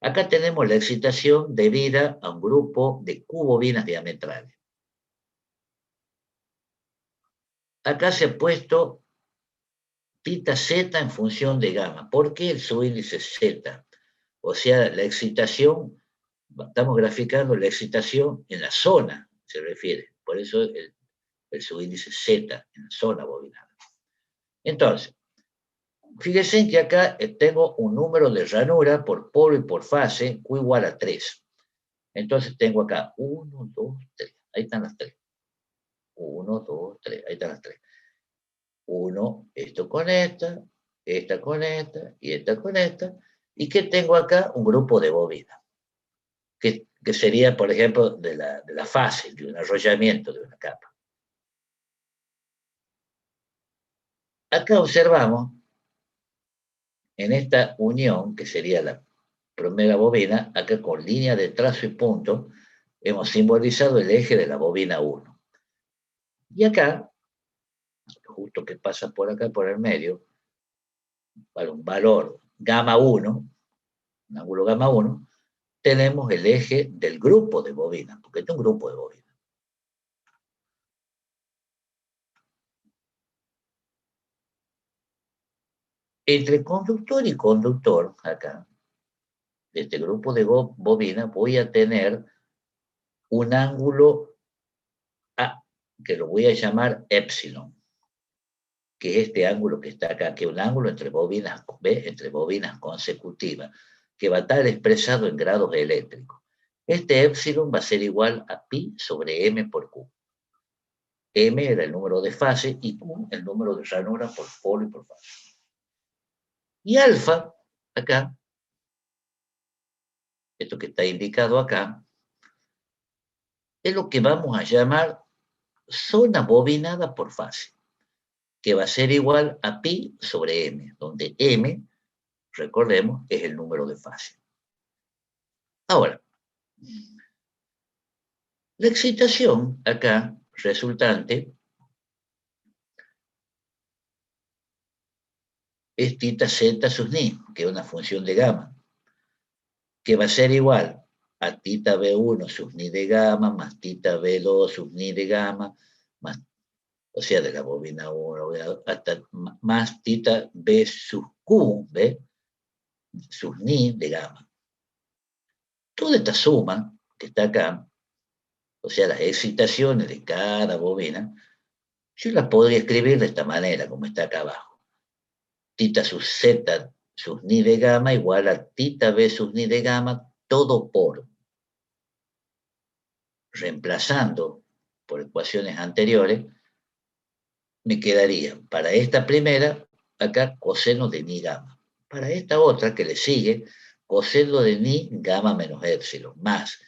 acá tenemos la excitación debida a un grupo de Q-bobinas diametrales. Acá se ha puesto tita Z en función de gamma. ¿Por qué el subíndice Z? O sea, la excitación, estamos graficando la excitación en la zona, se refiere. Por eso el subíndice Z, en la zona bobinal. Entonces, fíjense que acá tengo un número de ranura por polo y por fase, Q igual a 3. Entonces tengo acá 1, 2, 3. Ahí están las 3. 1, 2, 3. Ahí están las 3. 1, esto con esta con esta y esta con esta. ¿Y qué tengo acá? Un grupo de bobinas. Que sería, por ejemplo, de la fase, de un enrollamiento de una capa. Acá observamos, en esta unión, que sería la primera bobina, acá con línea de trazo y punto, hemos simbolizado el eje de la bobina 1. Y acá, justo que pasa por acá, por el medio, para un valor gamma 1, un ángulo gamma 1, tenemos el eje del grupo de bobinas, porque este es un grupo de bobinas. Entre conductor y conductor, acá, de este grupo de bobinas, voy a tener un ángulo A, que lo voy a llamar epsilon, que es este ángulo que está acá, que es un ángulo entre bobinas, entre bobinas consecutivas, que va a estar expresado en grados eléctricos. Este epsilon va a ser igual a pi sobre m por q. M era el número de fase y q el número de ranura por polo y por fase. Y alfa, acá, esto que está indicado acá, es lo que vamos a llamar zona bobinada por fase, que va a ser igual a pi sobre m, donde m, recordemos, es el número de fase. Ahora, la excitación acá resultante es tita z sus ni, que es una función de gamma, que va a ser igual a tita b1 sus ni de gamma más tita b2 sus ni de gamma, más, o sea, de la bobina 1 hasta más tita b sus q, ¿ve? Sus ni de gamma. Toda esta suma que está acá, o sea, las excitaciones de cada bobina, yo las podría escribir de esta manera, como está acá abajo. Tita sus z sus ni de gamma igual a tita b sus ni de gamma, todo por, reemplazando por ecuaciones anteriores, me quedaría para esta primera, acá coseno de ni gamma. Para esta otra que le sigue, coseno de ni gamma menos épsilon, más.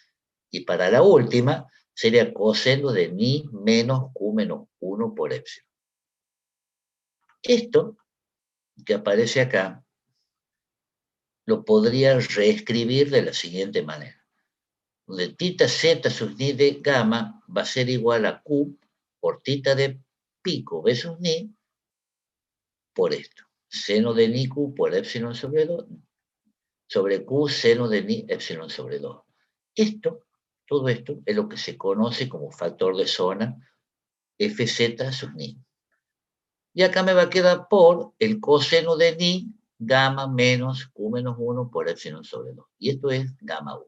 Y para la última, sería coseno de ni menos q menos 1 por épsilon. Esto que aparece acá, lo podría reescribir de la siguiente manera. Donde tita z sus ni de gamma va a ser igual a q por tita de pico b sus ni por esto. Seno de ni q por épsilon sobre 2, sobre q seno de ni épsilon sobre 2. Todo esto es lo que se conoce como factor de zona Fz sub ni. Y acá me va a quedar por el coseno de ni, gamma menos q menos 1 por epsilon sobre 2. Y esto es gamma 1.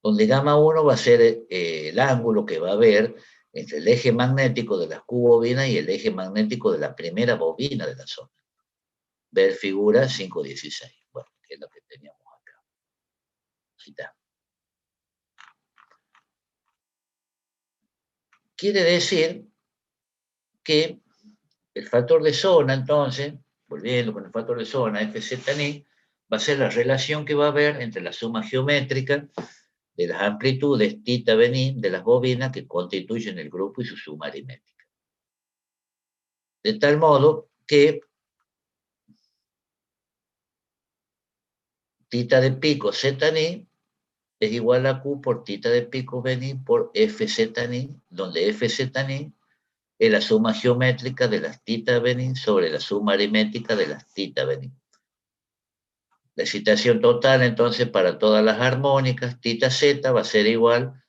Donde gamma 1 va a ser el ángulo que va a haber entre el eje magnético de las Q bobinas y el eje magnético de la primera bobina de la zona. Ver figura 5.16. Bueno, que es lo que teníamos acá. Ahí está. Quiere decir que el factor de zona, entonces, volviendo con el factor de zona, Fz' va a ser la relación que va a haber entre la suma geométrica de las amplitudes θ β de las bobinas que constituyen el grupo y su suma aritmética. De tal modo que θ de pico Z'ni es igual a Q por θ de pico B'ni por Fz'ni, donde Fz'ni es la suma geométrica de las θ B'ni sobre la suma aritmética de las θ B'ni. La excitación total, entonces, para todas las armónicas, θz va a ser igual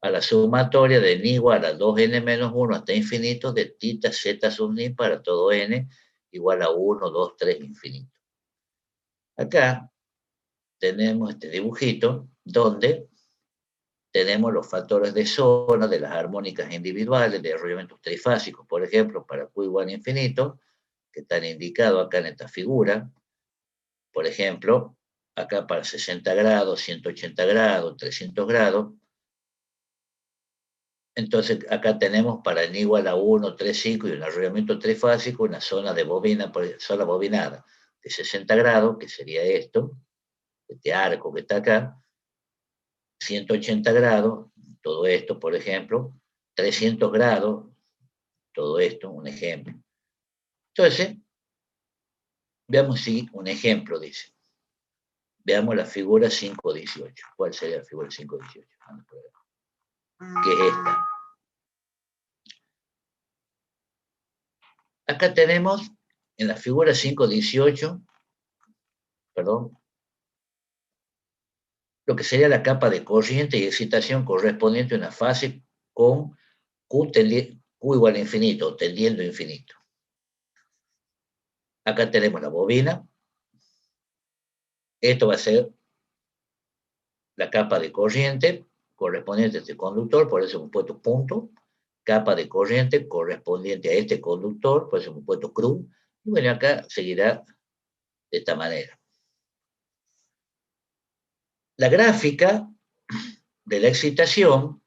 a la sumatoria de n igual a 2n menos 1 hasta infinito de θz sub ni para todo n igual a 1, 2, 3, infinito. Acá tenemos este dibujito donde tenemos los factores de zona de las armónicas individuales de arrollamientos trifásicos, por ejemplo, para Q igual a infinito, que están indicados acá en esta figura. Por ejemplo, acá para 60 grados, 180 grados, 300 grados. Entonces, acá tenemos para n igual a 1, 3, 5 y un arrollamiento trifásico, una zona de bobina, zona bobinada de 60 grados, que sería esto, este arco que está acá, 180 grados, todo esto, por ejemplo, 300 grados, todo esto, un ejemplo. Entonces, veamos si un ejemplo dice. Veamos la figura 5.18. ¿Cuál sería la figura 5.18? ¿Qué es esta? Acá tenemos en la figura 5.18, perdón, lo que sería la capa de corriente y excitación correspondiente a una fase con Q igual a infinito, tendiendo a infinito. Acá tenemos la bobina. Esto va a ser la capa de corriente correspondiente a este conductor, por eso hemos puesto punto. Capa de corriente correspondiente a este conductor, por eso hemos puesto cruz. Y bueno, acá seguirá de esta manera. La gráfica de la excitación,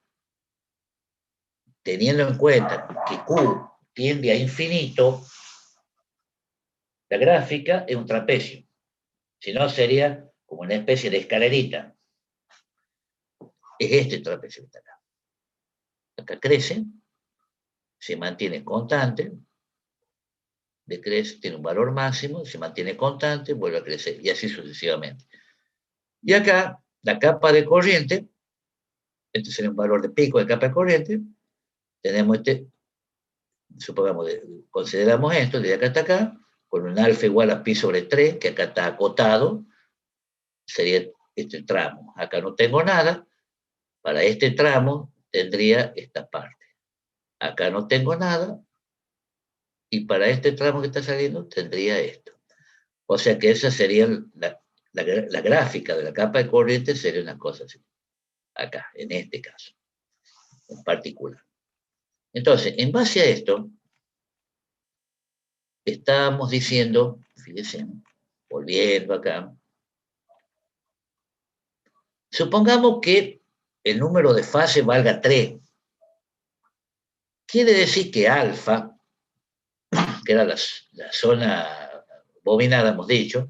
teniendo en cuenta que Q tiende a infinito, la gráfica es un trapecio. Si no, sería como una especie de escalerita. Es este trapecio que está acá. Acá crece, se mantiene constante, decrece, tiene un valor máximo, se mantiene constante, vuelve a crecer, y así sucesivamente. Y acá, la capa de corriente, este sería un valor de pico de capa de corriente, tenemos este, supongamos, consideramos esto, de acá hasta acá, con un alfa igual a pi sobre 3, que acá está acotado, sería este tramo. Acá no tengo nada, para este tramo tendría esta parte. Acá no tengo nada, y para este tramo que está saliendo tendría esto. O sea que esa sería la gráfica de la capa de corriente, sería una cosa así. Acá, en este caso, en particular. Entonces, en base a esto, estábamos diciendo, fíjense, volviendo acá, supongamos que el número de fases valga 3. Quiere decir que alfa, que era la zona bobinada, hemos dicho,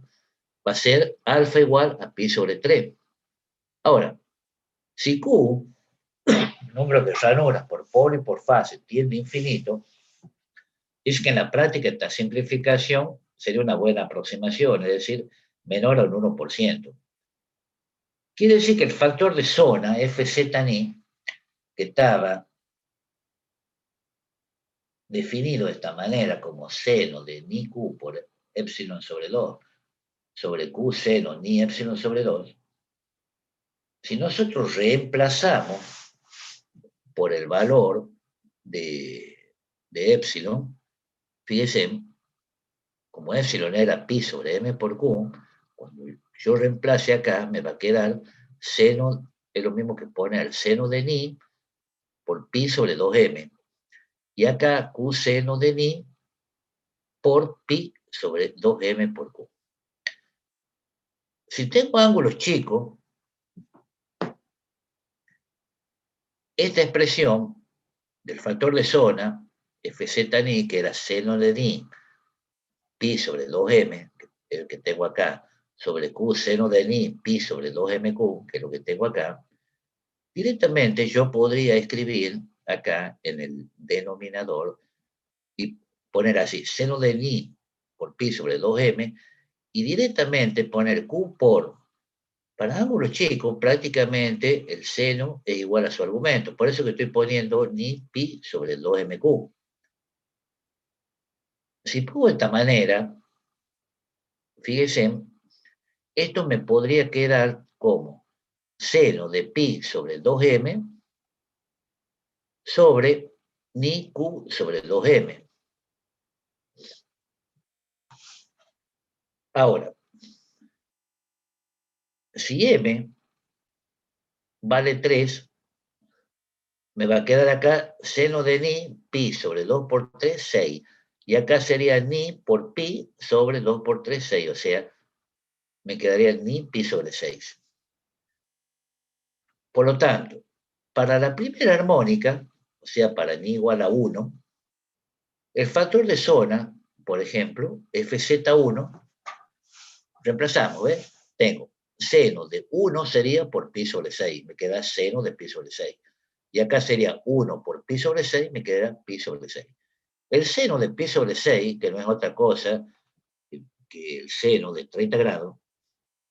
va a ser alfa igual a pi sobre 3. Ahora, si Q, número de ranuras por polo y por fase, tiende a infinito, es que en la práctica esta simplificación sería una buena aproximación, es decir, menor al 1%. Quiere decir que el factor de zona, Fz', que estaba definido de esta manera como seno de ni Q por epsilon sobre 2, sobre Q seno ni epsilon sobre 2, si nosotros reemplazamos por el valor de épsilon, fíjense, como épsilon era pi sobre m por q, cuando yo reemplace acá, me va a quedar seno, es lo mismo que poner el seno de ni por pi sobre 2m. Y acá q seno de ni por pi sobre 2m por q. Si tengo ángulos chicos, esta expresión del factor de zona, fz ni, que era seno de ni, pi sobre 2m, el que tengo acá, sobre q seno de ni, pi sobre 2mq, que es lo que tengo acá, directamente yo podría escribir acá en el denominador y poner así, seno de ni por pi sobre 2m, y directamente poner q por, para ángulos chicos, prácticamente el seno es igual a su argumento. Por eso que estoy poniendo ni pi sobre 2mq. Si pongo de esta manera, fíjense, esto me podría quedar como seno de pi sobre 2m sobre ni q sobre 2m. Ahora, si m vale 3, me va a quedar acá seno de ni pi sobre 2 por 3, 6. Y acá sería ni por pi sobre 2 por 3, 6. O sea, me quedaría ni pi sobre 6. Por lo tanto, para la primera armónica, o sea, para ni igual a 1, el factor de zona, por ejemplo, fz1, reemplazamos, ¿ves? Tengo seno de 1 sería por pi sobre 6, me queda seno de pi sobre 6. Y acá sería 1 por pi sobre 6, me queda pi sobre 6. El seno de pi sobre 6, que no es otra cosa que el seno de 30 grados,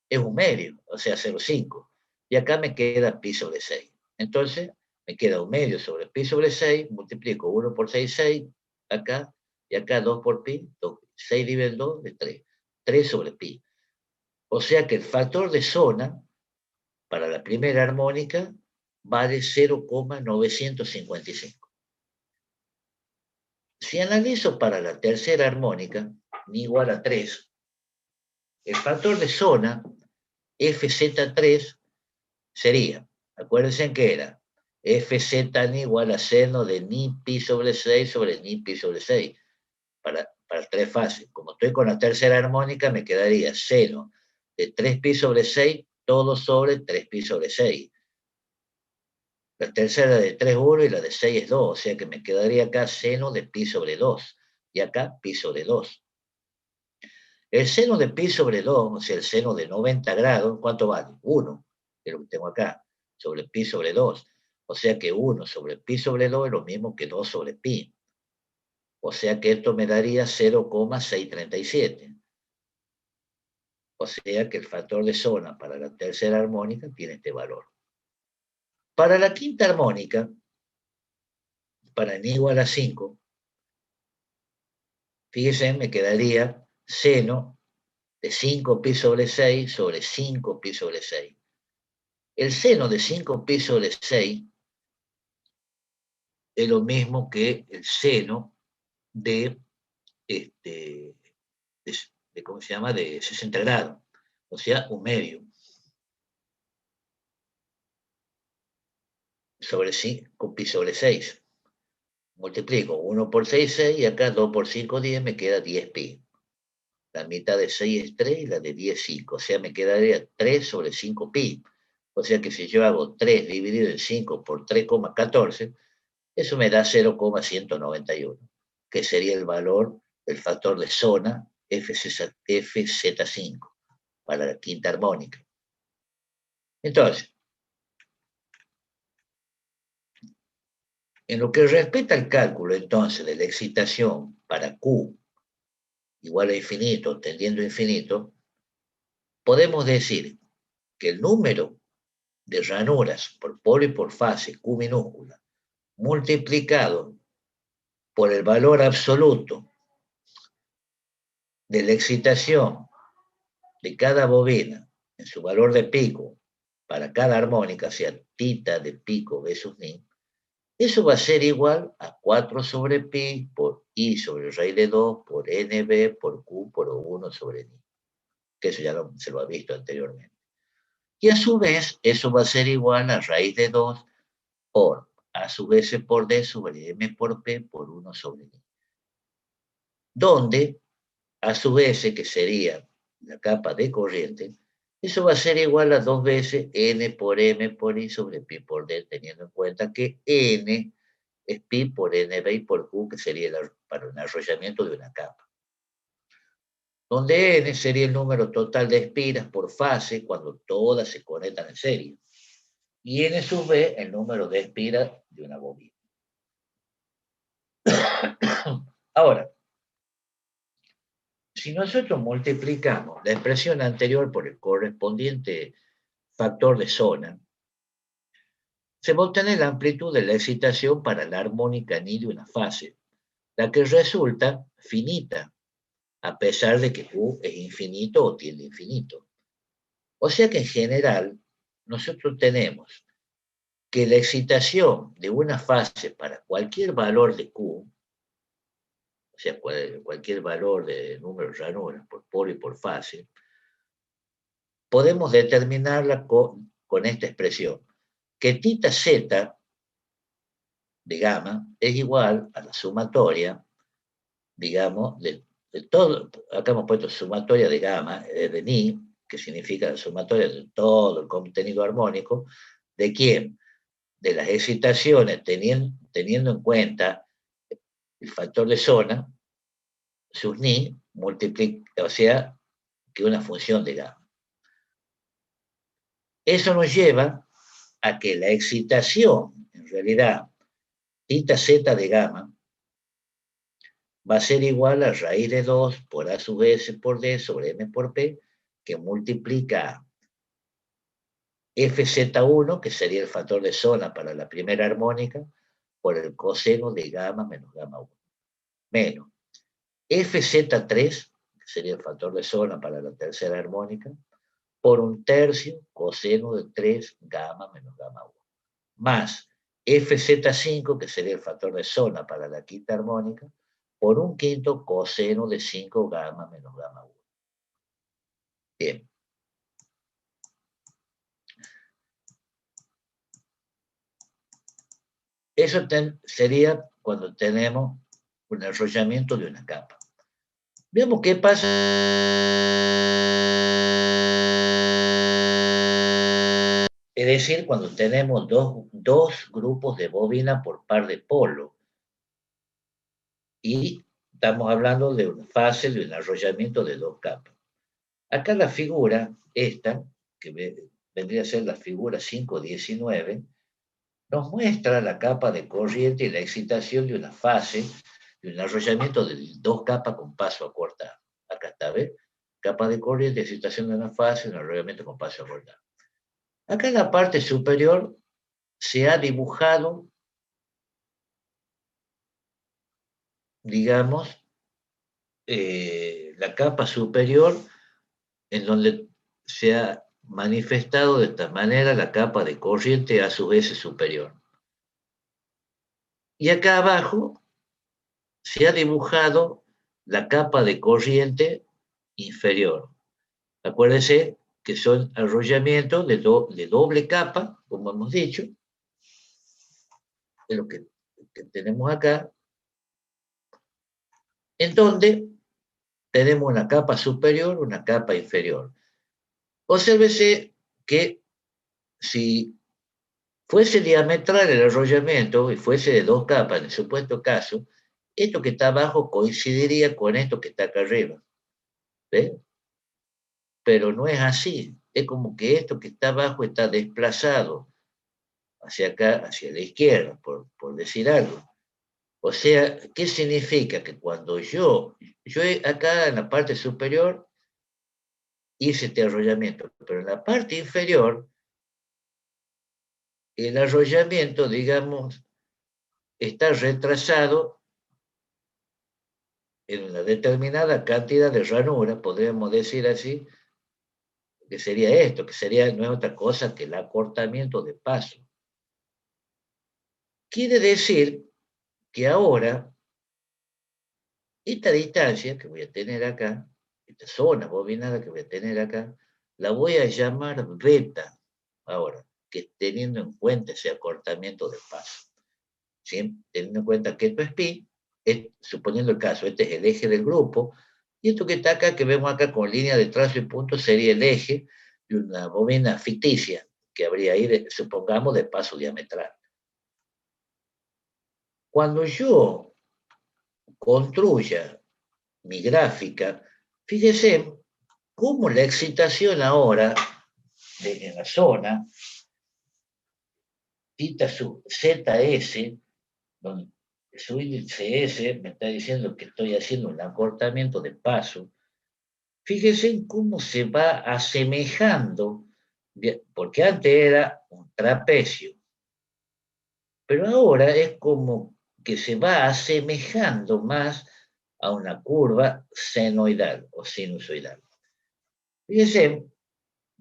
es un medio, o sea, 0,5. Y acá me queda pi sobre 6. Entonces, me queda un medio sobre pi sobre 6, multiplico 1 por 6, 6, acá, y acá 2 por pi, 2, 6 dividido 2 de 3, 3 sobre pi. O sea que el factor de zona para la primera armónica vale 0,955. Si analizo para la tercera armónica, ni igual a 3, el factor de zona, fz3, sería, acuérdense que era fz ni igual a seno de ni pi sobre 6 sobre ni pi sobre 6, para 3 fases. Como estoy con la tercera armónica, me quedaría seno de 3 pi sobre 6, todo sobre 3 pi sobre 6. La tercera de 3 es 1 y la de 6 es 2, o sea que me quedaría acá seno de pi sobre 2, y acá pi sobre 2. El seno de pi sobre 2, o sea, el seno de 90 grados, ¿cuánto vale? 1, que es lo que tengo acá, sobre pi sobre 2. O sea que 1 sobre pi sobre 2 es lo mismo que 2 sobre pi. O sea que esto me daría 0,637. O sea que el factor de zona para la tercera armónica tiene este valor. Para la quinta armónica, para n igual a 5, fíjense, me quedaría seno de 5 pi sobre 6 sobre 5 pi sobre 6. El seno de 5 pi sobre 6 es lo mismo que el seno de, ¿cómo se llama? De 60 grados, o sea, un medio. Sobre 5 pi sobre 6. Multiplico 1 por 6, 6, y acá 2 por 5, 10, me queda 10 pi. La mitad de 6 es 3 y la de 10, 5. O sea, me quedaría 3 sobre 5 pi. O sea que si yo hago 3 dividido en 5 por 3,14, eso me da 0,191, que sería el valor del factor de zona FZ5 para la quinta armónica. Entonces, en lo que respecta al cálculo entonces de la excitación para Q igual a infinito, tendiendo a infinito, podemos decir que el número de ranuras por polo y por fase Q minúscula multiplicado por el valor absoluto de la excitación de cada bobina en su valor de pico para cada armónica, o sea, tita de pico versus ni, Eso va a ser igual a 4 sobre pi por i sobre raíz de 2 por nb por q por 1 sobre ni. Que eso ya se lo ha visto anteriormente. Y a su vez, eso va a ser igual a raíz de 2 por a sub s por d sobre m por p por 1 sobre ni. Donde a su vez, que sería la capa de corriente, eso va a ser igual a 2 veces n por m por i sobre pi por d, teniendo en cuenta que n es pi por nb y por q, que sería para un arrollamiento de una capa. Donde n sería el número total de espiras por fase cuando todas se conectan en serie. Y n sub b el número de espiras de una bobina. Ahora, si nosotros multiplicamos la expresión anterior por el correspondiente factor de zona, se va a obtener la amplitud de la excitación para la armónica ni de una fase, la que resulta finita, a pesar de que Q es infinito o tiende a infinito. O sea que en general, nosotros tenemos que la excitación de una fase para cualquier valor de Q, o sea, cualquier valor de número de ranuras por polo y por fase, podemos determinarla con esta expresión, que tita z de gamma es igual a la sumatoria, digamos, de todo, acá hemos puesto sumatoria de gamma, de ni, que significa la sumatoria de todo el contenido armónico, ¿de quién? De las excitaciones, teniendo en cuenta el factor de zona, sus ni, o sea, que una función de gamma. Eso nos lleva a que la excitación, en realidad, tita z de gamma, va a ser igual a raíz de 2 por a sub s por d sobre m por p, que multiplica fz1, que sería el factor de zona para la primera armónica, por el coseno de gamma menos gamma 1, menos fz3, que sería el factor de zona para la tercera armónica, por 1/3 coseno de 3 gamma menos gamma 1, más fz5, que sería el factor de zona para la quinta armónica, por 1/5 coseno de 5 gamma menos gamma 1. Bien. Eso sería cuando tenemos un enrollamiento de una capa. Veamos qué pasa. Es decir, cuando tenemos dos grupos de bobina por par de polo. Y estamos hablando de una fase de un enrollamiento de dos capas. Acá la figura, esta, que vendría a ser la figura 519, nos muestra la capa de corriente y la excitación de una fase, de un enrollamiento de dos capas con paso acortado. Acá está, ¿ves? Capa de corriente, excitación de una fase, un enrollamiento con paso acortado. Acá en la parte superior se ha dibujado, digamos, la capa superior en donde se ha manifestado de esta manera la capa de corriente a su vez superior. Y acá abajo se ha dibujado la capa de corriente inferior. Acuérdense que son arrollamientos de doble capa, como hemos dicho, de lo que tenemos acá, en donde tenemos una capa superior, una capa inferior. Obsérvese que si fuese diametral el arrollamiento y fuese de dos capas, en el supuesto caso, esto que está abajo coincidiría con esto que está acá arriba. ¿Ves? Pero no es así. Es como que esto que está abajo está desplazado hacia acá, hacia la izquierda, por decir algo. O sea, ¿qué significa? Que cuando yo acá en la parte superior hice este arrollamiento, pero en la parte inferior, el arrollamiento, digamos, está retrasado en una determinada cantidad de ranura, podríamos decir así, que sería esto, que sería no es otra cosa que el acortamiento de paso. Quiere decir que ahora, esta distancia que voy a tener acá, esta zona bobinada que voy a tener acá, la voy a llamar beta, ahora, que teniendo en cuenta ese acortamiento del paso. ¿Sí? Teniendo en cuenta que esto es pi, suponiendo el caso, este es el eje del grupo, y esto que está acá, que vemos acá con línea de trazo y punto, sería el eje de una bobina ficticia, que habría ahí, supongamos, de paso diametral. Cuando yo construya mi gráfica, fíjese cómo la excitación ahora en la zona, θ sub ZS, donde su índice S me está diciendo que estoy haciendo un acortamiento de paso, fíjese en cómo se va asemejando, porque antes era un trapecio, pero ahora es como que se va asemejando más a una curva senoidal o sinusoidal. Fíjense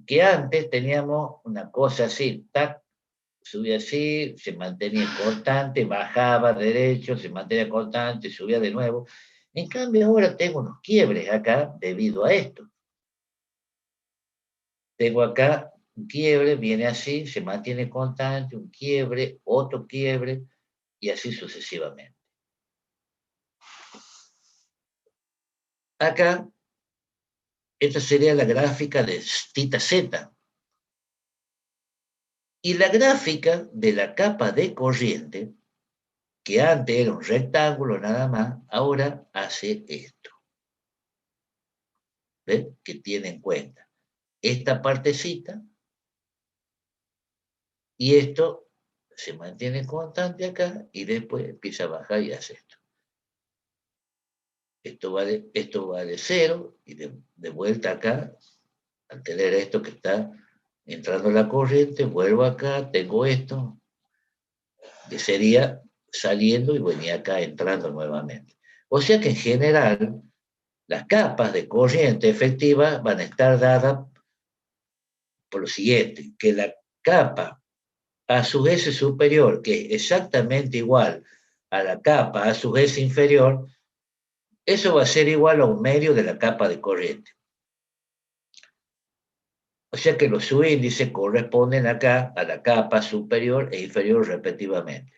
que antes teníamos una cosa así, tac, subía así, se mantenía constante, bajaba derecho, se mantenía constante, subía de nuevo. En cambio ahora tengo unos quiebres acá debido a esto. Tengo acá un quiebre, viene así, se mantiene constante, un quiebre, otro quiebre, y así sucesivamente. Acá, esta sería la gráfica de θ z. Y la gráfica de la capa de corriente, que antes era un rectángulo nada más, ahora hace esto. ¿Ves? Que tiene en cuenta esta partecita y esto se mantiene constante acá y después empieza a bajar y hace esto. Esto vale 0 y de vuelta acá, al tener esto que está entrando la corriente, vuelvo acá, tengo esto, que sería saliendo y venía acá entrando nuevamente. O sea que en general, las capas de corriente efectiva van a estar dadas por lo siguiente, que la capa a su eje superior, que es exactamente igual a la capa a su eje inferior, eso va a ser igual a un medio de la capa de corriente. O sea que los subíndices corresponden acá a la capa superior e inferior respectivamente.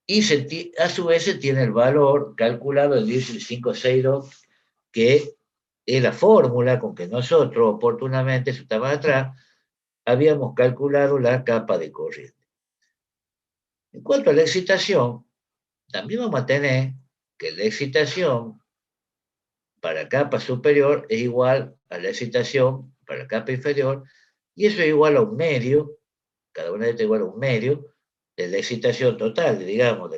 Y a su vez se tiene el valor calculado de 1562, que es la fórmula con que nosotros oportunamente, eso estaba atrás, habíamos calculado la capa de corriente. En cuanto a la excitación, también vamos a tener que la excitación para capa superior es igual a la excitación para capa inferior, y eso es igual a un medio, cada una de estas es igual a un medio de la excitación total, digamos,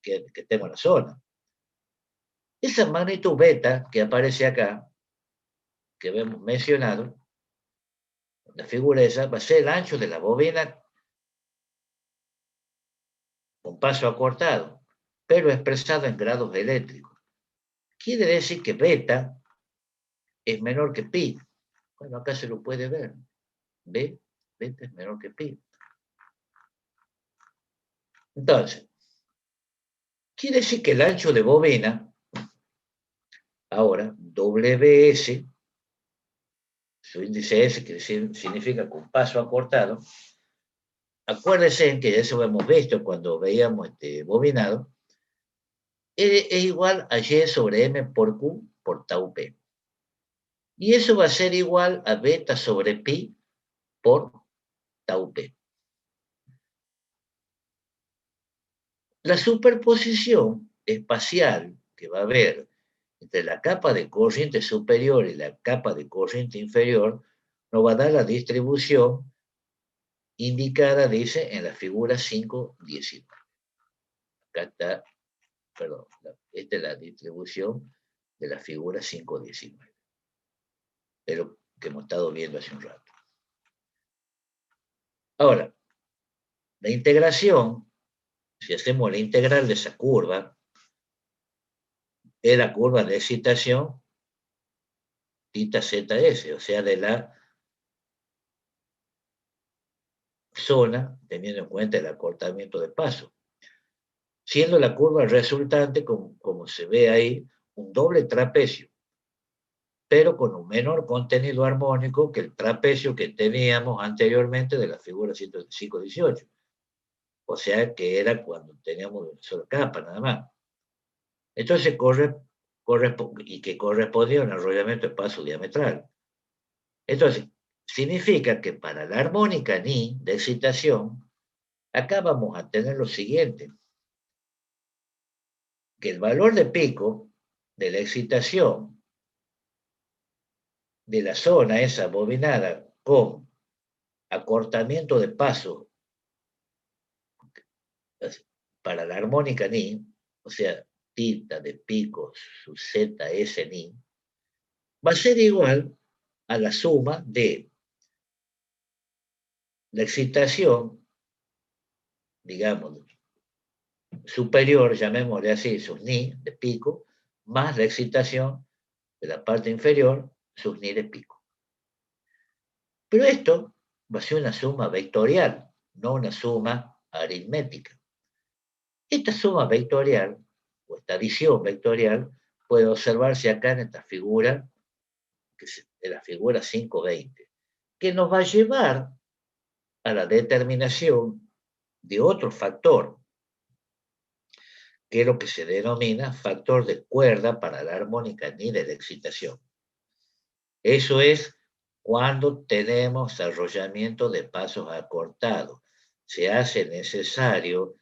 que tengo en la zona. Esa magnitud beta que aparece acá, que vemos mencionado, la figura esa, va a ser el ancho de la bobina con paso acortado, pero expresado en grados eléctricos. Quiere decir que beta es menor que pi. Bueno, acá se lo puede ver. ¿Ve? Beta es menor que pi. Entonces, quiere decir que el ancho de bobina, ahora, WS, su índice S, que significa con paso acortado, acuérdense que eso lo hemos visto cuando veíamos este bobinado, es igual a Y sobre M por Q por tau P. Y eso va a ser igual a beta sobre pi por tau P. La superposición espacial que va a haber entre la capa de corriente superior y la capa de corriente inferior nos va a dar la distribución indicada, dice, en la figura 5.19. Acá está, perdón, esta es la distribución de la figura 5.19. Pero que hemos estado viendo hace un rato. Ahora, la integración, si hacemos la integral de esa curva, es la curva de excitación θ ZS, o sea, de la zona, teniendo en cuenta el acortamiento de paso. Siendo la curva resultante, como se ve ahí, un doble trapecio, pero con un menor contenido armónico que el trapecio que teníamos anteriormente de la figura 105-18. O sea que era cuando teníamos una sola capa nada más. Entonces y que correspondía a un arrollamiento de paso diametral. Entonces, significa que para la armónica ni de excitación, acá vamos a tener lo siguiente, que el valor de pico de la excitación de la zona esa bobinada con acortamiento de paso para la armónica ni, o sea, tita de pico su z s ni, va a ser igual a la suma de la excitación, digamos, superior, llamémosle así, sus ni de pico, más la excitación de la parte inferior, sus ni de pico. Pero esto va a ser una suma vectorial, no una suma aritmética. Esta suma vectorial, o esta adición vectorial, puede observarse acá en esta figura, que es la figura 520, que nos va a llevar a la determinación de otro factor, que es lo que se denomina factor de cuerda para la armónica ni de la excitación. Eso es cuando tenemos arrollamiento de pasos acortados. Se hace necesario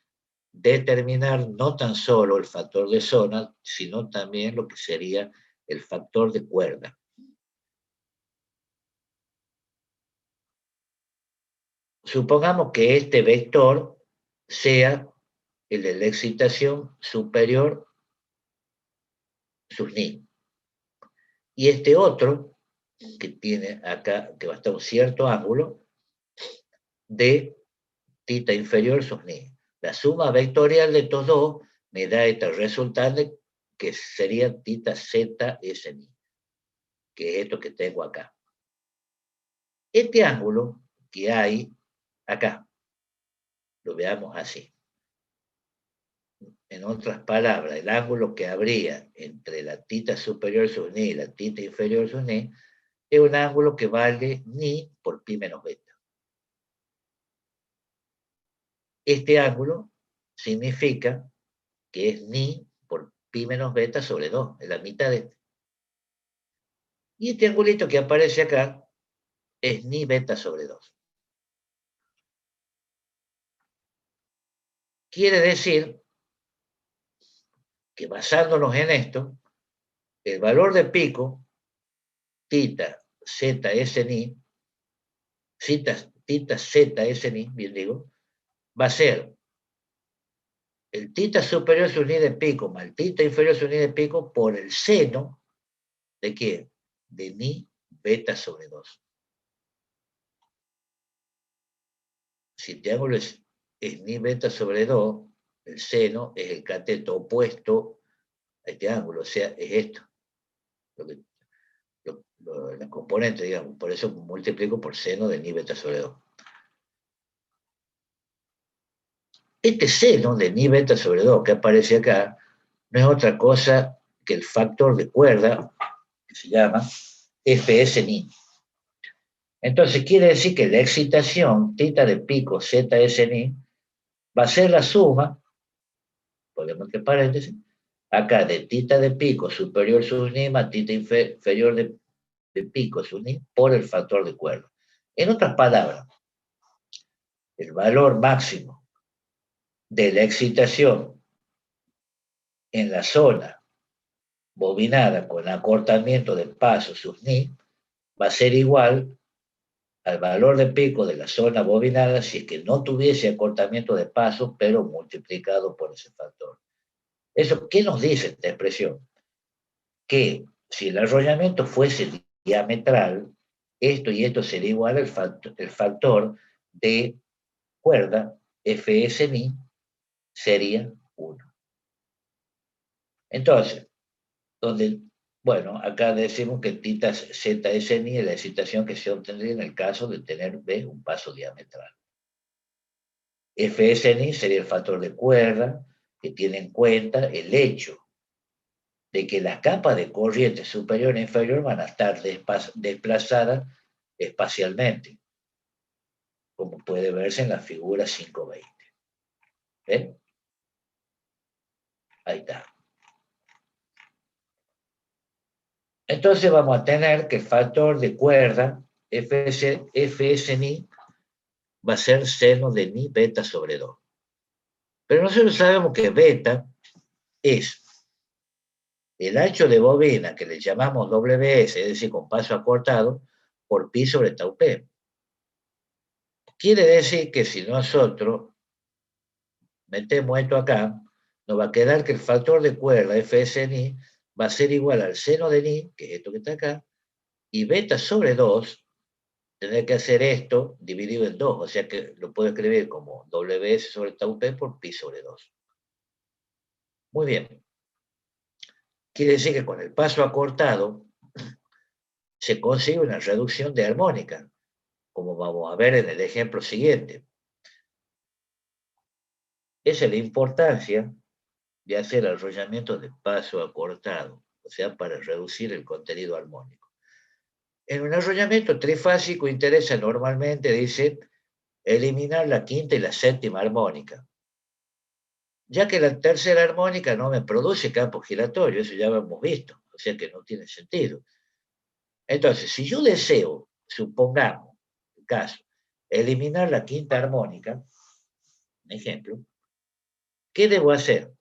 determinar no tan solo el factor de zona, sino también lo que sería el factor de cuerda. Supongamos que este vector sea el de la excitación superior sus ni. Y este otro, que tiene acá, que va a estar un cierto ángulo, de tita inferior sus ni. La suma vectorial de estos dos me da esta resultante que sería tita z s ni, que es esto que tengo acá. Este ángulo que hay acá, lo veamos así. En otras palabras, el ángulo que habría entre la tita superior sus ni y la tita inferior sus ni es un ángulo que vale ni por pi menos beta. Este ángulo significa que es ni por pi menos beta sobre 2, es la mitad de este. Y este angulito que aparece acá es ni beta sobre 2. Quiere decir que basándonos en esto, el valor de pico, tita z s ni, tita z s ni, bien digo, va a ser el tita superior su ni de pico más el tita inferior su ni de pico por el seno de ¿qué? De ni beta sobre 2. Si este ángulo es ni beta sobre 2, el seno es el cateto opuesto a este ángulo, o sea, es esto. La componente, digamos, por eso multiplico por seno de ni beta sobre 2. Este seno de ni beta sobre 2 que aparece acá no es otra cosa que el factor de cuerda, que se llama fs ni. Entonces quiere decir que la excitación tita de pico zs ni va a ser la suma, podemos entre paréntesis, acá de tita de pico superior sus ni más tita inferior de pico sus ni por el factor de cuerda. En otras palabras, el valor máximo de la excitación en la zona bobinada con acortamiento de paso sus ni va a ser igual al valor de pico de la zona bobinada si es que no tuviese acortamiento de paso, pero multiplicado por ese factor. ¿Eso qué nos dice esta expresión? Que si el arrollamiento fuese diametral, esto y esto sería igual al el factor de cuerda fs ni sería 1. Entonces, bueno, acá decimos que tita zs ni es la excitación que se obtendría en el caso de tener B un paso diametral. Fsni sería el factor de cuerda que tiene en cuenta el hecho de que las capas de corriente superior e inferior van a estar desplazadas espacialmente, como puede verse en la figura 520. ¿Ven? Ahí está. Entonces vamos a tener que el factor de cuerda, Fsni, va a ser seno de ni beta sobre 2. Pero nosotros sabemos que beta es el ancho de bobina, que le llamamos WS, es decir, con paso acortado, por pi sobre tau p. Quiere decir que si nosotros metemos esto acá, nos va a quedar que el factor de cuerda, Fsni, va a ser igual al seno de ni, que es esto que está acá, y beta sobre 2, tendré que hacer esto dividido en 2, o sea que lo puedo escribir como WS sobre tau p por pi sobre 2. Muy bien. Quiere decir que con el paso acortado se consigue una reducción de armónica, como vamos a ver en el ejemplo siguiente. Esa es la importancia de hacer arrollamientos de paso acortado, o sea, para reducir el contenido armónico. En un arrollamiento trifásico interesa normalmente, dice, eliminar la quinta y la séptima armónica, ya que la tercera armónica no me produce campo giratorio, eso ya lo hemos visto, o sea que no tiene sentido. Entonces, si yo deseo, supongamos, el caso, eliminar la quinta armónica, un ejemplo, ¿qué debo hacer?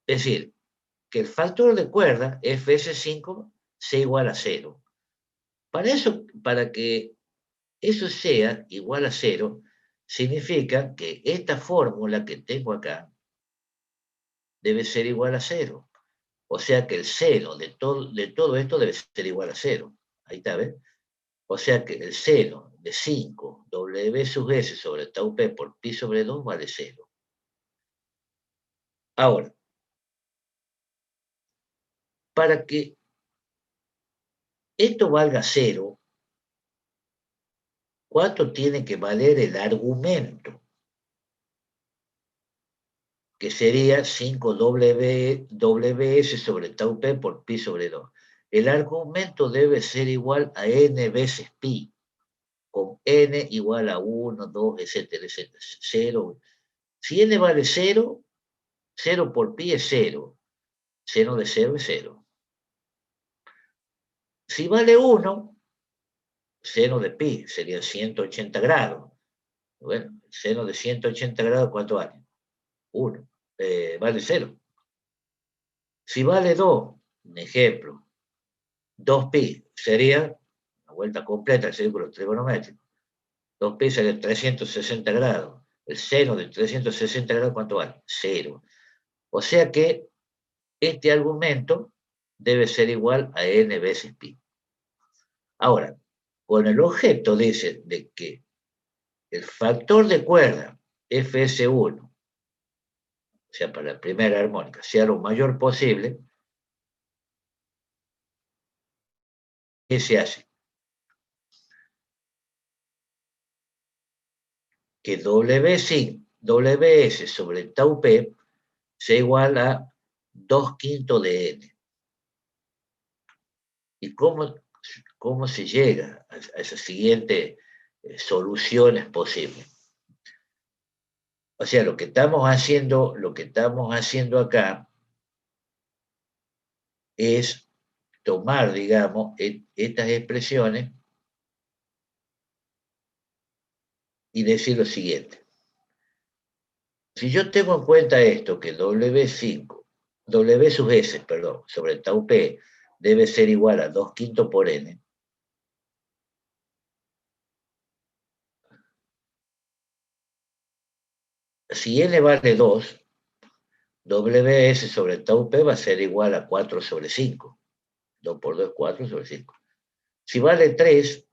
Es decir, que el factor de cuerda, Fs5, sea igual a 0. Para que eso sea igual a 0, significa que esta fórmula que tengo acá debe ser igual a 0. O sea que el seno de todo esto debe ser igual a 0. Ahí está, ¿ves? O sea que el seno de 5 W sub S sobre tau P por pi sobre 2 vale 0. Ahora, para que esto valga 0, ¿cuánto tiene que valer el argumento? Que sería 5WS sobre tau P por pi sobre 2. El argumento debe ser igual a n veces pi, con n igual a 1, 2, etcétera, etcétera. 0. Si n vale 0, 0 por pi es 0. Seno de 0 es 0. Si vale 1, seno de pi sería 180 grados. Bueno, el seno de 180 grados, ¿cuánto vale? 1. Vale 0. Si vale 2, un ejemplo, 2pi sería una vuelta completa al círculo trigonométrico. 2pi sería 360 grados. El seno de 360 grados, ¿cuánto vale? 0. O sea que este argumento debe ser igual a n veces pi. Ahora, con el objeto dice de que el factor de cuerda Fs1, o sea, para la primera armónica, sea lo mayor posible, ¿qué se hace? Que WS sobre tau P sea igual a 2/5 de N. ¿Y cómo se llega a esas siguientes soluciones posibles? O sea, lo que estamos haciendo acá es tomar, digamos, estas expresiones y decir lo siguiente. Si yo tengo en cuenta esto, que W sub S, perdón, sobre tau P debe ser igual a 2/5 por N, si N vale 2, WS sobre tau P va a ser igual a 4 sobre 5. 2 por 2 es 4 sobre 5. Si vale 3,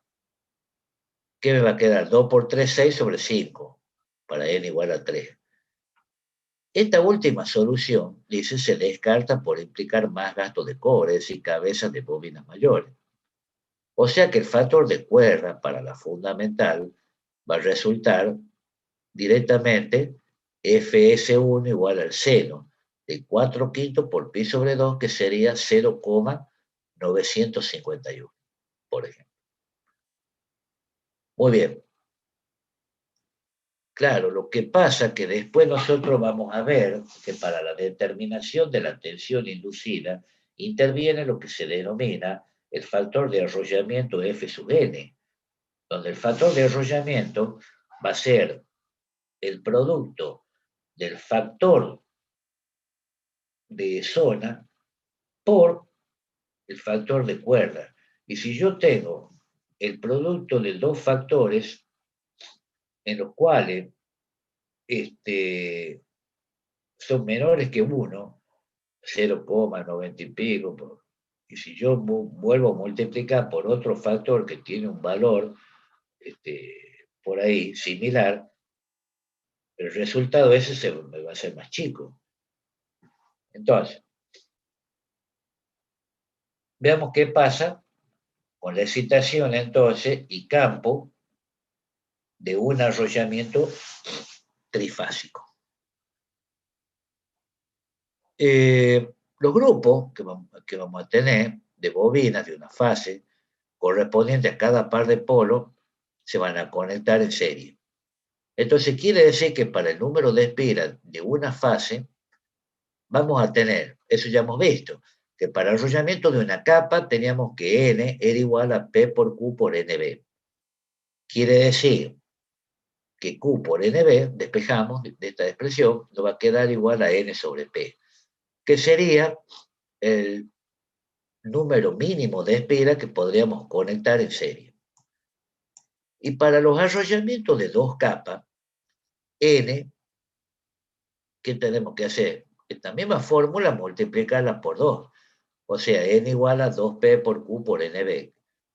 ¿qué me va a quedar? 2 por 3, 6 sobre 5, para N igual a 3. Esta última solución, dice, se descarta por implicar más gasto de cobre, es decir, cabezas de bobinas mayores. O sea que el factor de cuerda para la fundamental va a resultar directamente Fs1 igual al seno de 4/5 por pi sobre 2, que sería 0,951, por ejemplo. Muy bien. Claro, lo que pasa es que después nosotros vamos a ver que para la determinación de la tensión inducida interviene lo que se denomina el factor de arrollamiento F sub n, donde el factor de arrollamiento va a ser el producto del factor de zona por el factor de cuerda. Y si yo tengo el producto de dos factores en los cuales son menores que 1, 0,90 y pico, y si yo vuelvo a multiplicar por otro factor que tiene un valor por ahí similar, el resultado ese me va a ser más chico. Entonces, veamos qué pasa con la excitación entonces y campo de un arrollamiento trifásico. Los grupos que vamos a tener de bobinas de una fase correspondiente a cada par de polos se van a conectar en serie. Entonces quiere decir que para el número de espiras de una fase vamos a tener, eso ya hemos visto, que para el arrollamiento de una capa teníamos que N era igual a P por Q por NB. Quiere decir que Q por NB, despejamos de esta expresión, nos va a quedar igual a N sobre P, que sería el número mínimo de espiras que podríamos conectar en serie. Y para los arrollamientos de dos capas, N, ¿qué tenemos que hacer? Esta misma fórmula multiplicarla por 2. O sea, N igual a 2P por Q por NB,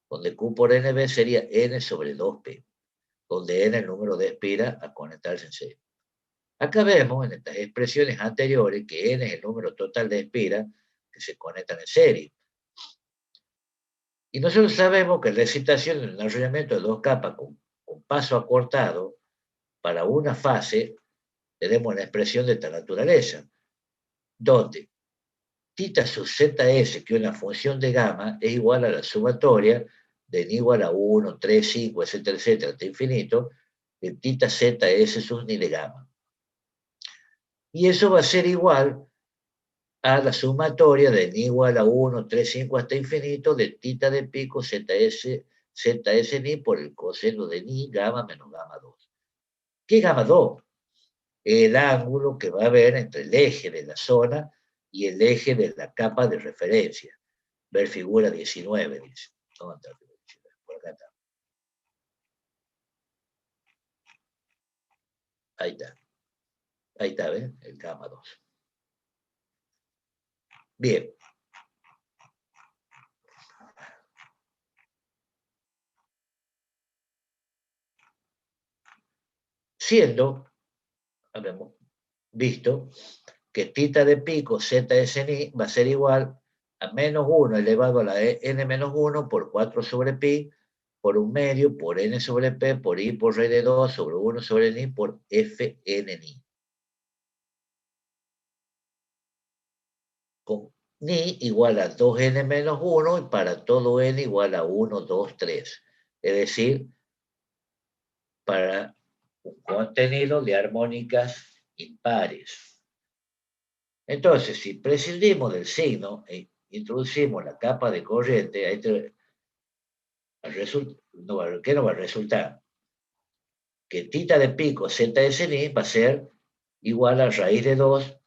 donde Q por NB sería N sobre 2P, donde N es el número de espiras a conectarse en serie. Acá vemos en estas expresiones anteriores que N es el número total de espiras que se conectan en serie. Y nosotros sabemos que la excitación de un arrollamiento de dos capas con paso acortado para una fase tenemos una expresión de esta naturaleza, donde θ sub zs, que es una función de gamma, es igual a la sumatoria de n igual a 1, 3, 5, etcétera, etcétera, hasta infinito, de θ zs sub ni de gamma. Y eso va a ser igual a la sumatoria de n igual a 1, 3, 5 hasta infinito de θ de pico zs ni por el coseno de ni gamma menos gamma 2. ¿Qué es gamma 2? El ángulo que va a haber entre el eje de la zona y el eje de la capa de referencia. Ver figura 19, dice. ¿Dónde está? Por acá está. Ahí está. Ahí está, ¿ven? El gamma 2. Bien. Siendo, habíamos visto, que θ de pico zs ni va a ser igual a menos 1 elevado a la n menos 1 por 4 sobre pi por 1 medio por n sobre p por i por r de 2 sobre 1 sobre ni por fn ni. Con ni igual a 2n menos 1 y para todo n igual a 1, 2, 3. Es decir, para un contenido de armónicas impares. Entonces, si prescindimos del signo e introducimos la capa de corriente, ¿qué nos va a resultar? Que θ de pico zs ni va a ser igual a raíz de 2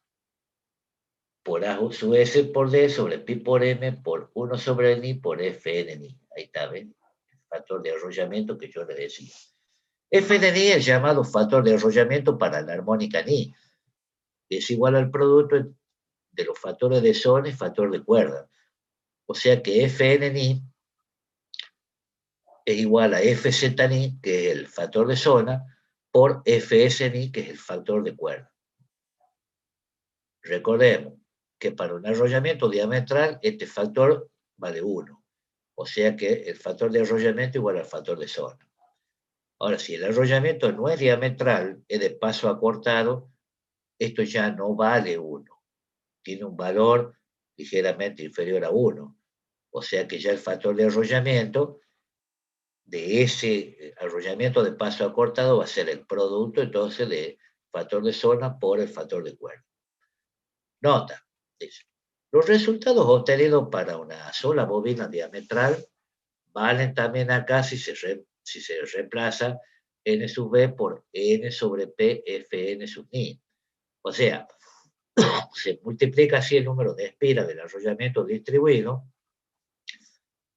por A sub S por D sobre pi por M por 1 sobre ni por Fn ni. Ahí está, ¿ven? El factor de arrollamiento que yo le decía. Fn ni es llamado factor de arrollamiento para la armónica ni. Es igual al producto de los factores de zona y factor de cuerda. O sea que Fn ni es igual a Fz ni, que es el factor de zona, por Fs ni, que es el factor de cuerda. Recordemos que para un arrollamiento diametral este factor vale 1. O sea que el factor de arrollamiento igual al factor de zona. Ahora, si el arrollamiento no es diametral, es de paso acortado, esto ya no vale 1. Tiene un valor ligeramente inferior a 1. O sea que ya el factor de arrollamiento de ese arrollamiento de paso acortado va a ser el producto entonces de factor de zona por el factor de cuerda. Nota, dice, los resultados obtenidos para una sola bobina diametral valen también acá si se reemplaza n sub b por n sobre p fn sub ni. O sea, se multiplica así el número de espiras del arrollamiento distribuido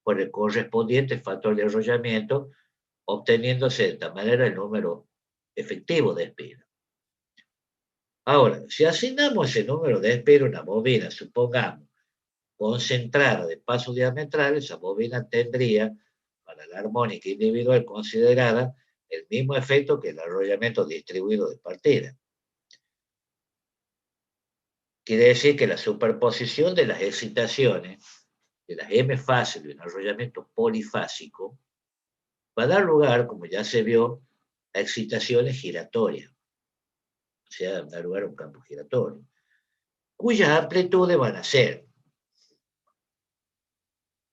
por el correspondiente factor de arrollamiento, obteniéndose de esta manera el número efectivo de espiras. Ahora, si asignamos ese número de espiras a una bobina, supongamos, concentrada de pasos diametrales, esa bobina tendría, para la armónica individual considerada, el mismo efecto que el arrollamiento distribuido de partida. Quiere decir que la superposición de las excitaciones, de las M fases de un arrollamiento polifásico, va a dar lugar, como ya se vio, a excitaciones giratorias. O sea, da lugar a un campo giratorio, cuyas amplitudes van a ser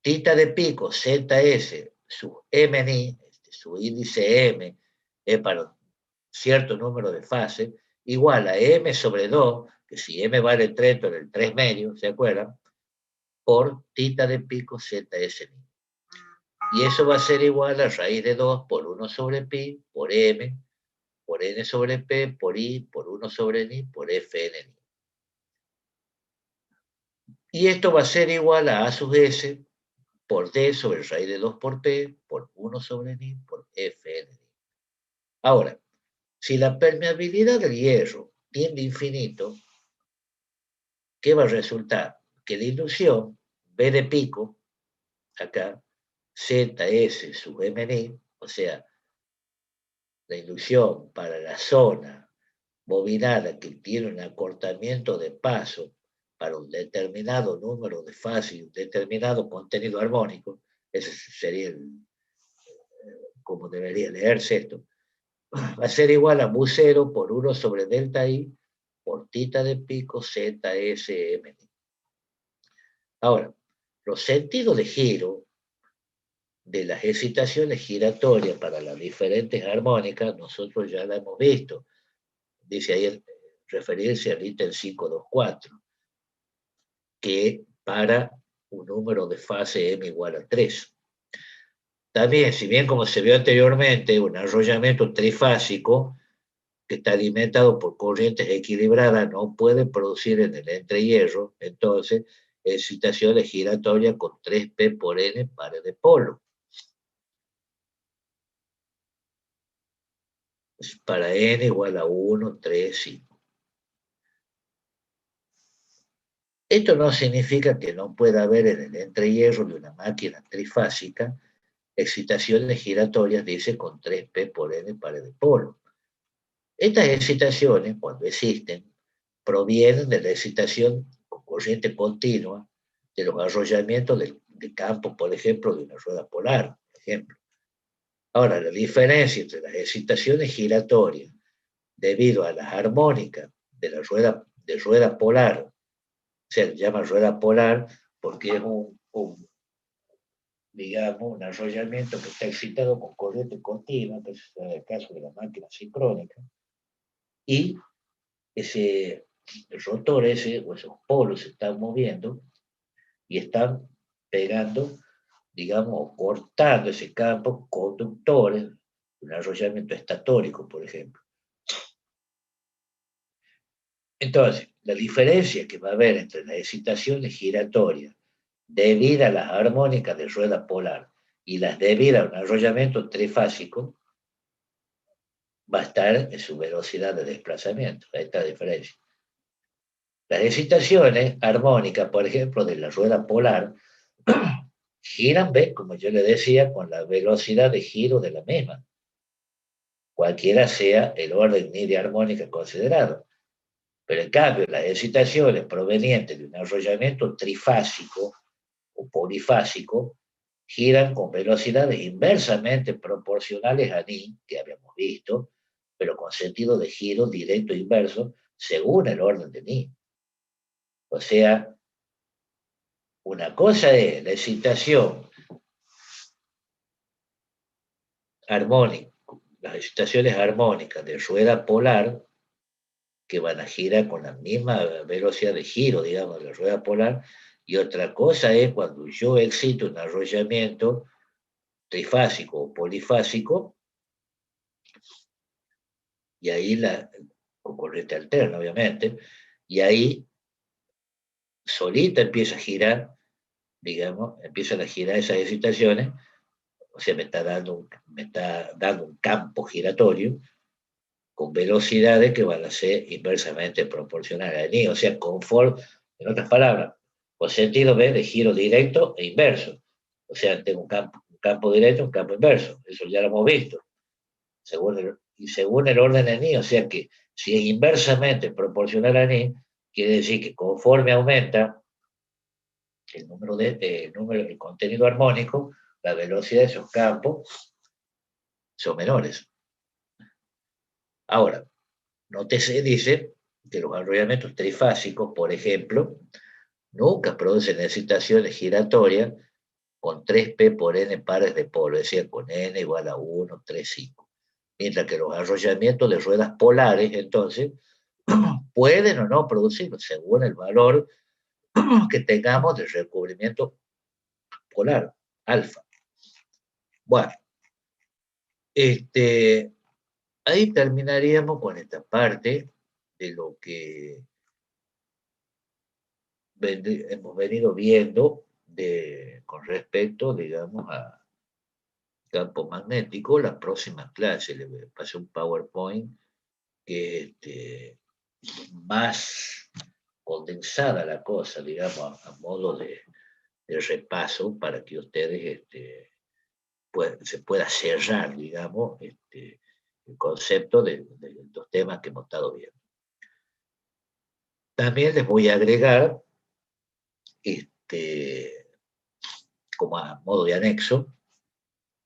tita de pico ZS sub MNI, su índice M es para un cierto número de fases, igual a M sobre 2, que si M vale 3, pero el 3 medio, ¿se acuerdan? Por tita de pico ZS. Y eso va a ser igual a raíz de 2 por 1 sobre pi, por M, por N sobre P, por I, por 1 sobre Ni, por Fn. Y esto va a ser igual a sub S por D sobre raíz de 2 por P, por 1 sobre Ni, por Fn. Ahora, si la permeabilidad del hierro tiende a infinito, ¿qué va a resultar? Que la inducción, B de pico, acá, ZS sub MNI, o sea, la inducción para la zona bobinada que tiene un acortamiento de paso para un determinado número de fases y un determinado contenido armónico, ese sería como debería leerse esto, va a ser igual a mu0 por 1 sobre delta I por tita de pico ZSM. Ahora, los sentidos de giro de las excitaciones giratorias para las diferentes armónicas, nosotros ya la hemos visto. Dice ahí referirse al ítem 524, que para un número de fase m igual a 3. También, si bien como se vio anteriormente, un arrollamiento trifásico que está alimentado por corrientes equilibradas no puede producir en el entrehierro, entonces, excitaciones giratorias con 3p por n pares de polo. Para n igual a 1, 3, 5. Esto no significa que no pueda haber en el entrehierro de una máquina trifásica excitaciones giratorias, dice, con 3p por n pares de polo. Estas excitaciones, cuando existen, provienen de la excitación con corriente continua de los arrollamientos de campo, por ejemplo, de una rueda polar, por ejemplo. Ahora, la diferencia entre las excitaciones giratorias debido a las armónicas de la rueda polar, se llama rueda polar porque es digamos, un arrollamiento que está excitado con corriente continua, que es el caso de la máquina sincrónica, y ese rotor o esos polos se están moviendo y están pegando, digamos, cortando ese campo conductores, un arrollamiento estatórico, por ejemplo. Entonces, la diferencia que va a haber entre las excitaciones giratorias debidas a las armónicas de rueda polar y las debidas a un arrollamiento trifásico va a estar en su velocidad de desplazamiento. Ahí está la diferencia. Las excitaciones armónicas, por ejemplo, de la rueda polar, giran, ¿ves? Como yo le decía, con la velocidad de giro de la misma, cualquiera sea el orden ni de armónica considerado. Pero en cambio, las excitaciones provenientes de un arrollamiento trifásico o polifásico giran con velocidades inversamente proporcionales a ni, que habíamos visto, pero con sentido de giro directo e inverso, según el orden de ni. O sea, una cosa es la excitación armónica, las excitaciones armónicas de rueda polar, que van a girar con la misma velocidad de giro, digamos, de la rueda polar, y otra cosa es cuando yo excito un arrollamiento trifásico o polifásico, y ahí con corriente alterna, obviamente, y ahí solita empieza a girar, digamos, empiezan a girar esas excitaciones, o sea, me está dando un campo giratorio con velocidades que van a ser inversamente proporcionales a ni, o sea, conforme, en otras palabras, con sentido B de giro directo e inverso. O sea, tengo un campo directo, un campo inverso. Eso ya lo hemos visto. Según el orden de ni, o sea que si es inversamente proporcional a ni, quiere decir que conforme aumenta el contenido armónico, la velocidad de esos campos son menores. Ahora, nótese, dice que los arrollamientos trifásicos, por ejemplo, nunca producen excitaciones giratorias con 3p por n pares de polos, es decir, con n igual a 1, 3, 5. Mientras que los arrollamientos de ruedas polares, entonces, pueden o no producir, según el valor que tengamos de recubrimiento polar, alfa. Bueno, ahí terminaríamos con esta parte de lo que hemos venido viendo con respecto, digamos, a campo magnético. La próxima clase le pasé un PowerPoint que más condensada la cosa, digamos, a modo de repaso para que ustedes se pueda cerrar, digamos, el concepto de los temas que hemos estado viendo. También les voy a agregar, como a modo de anexo,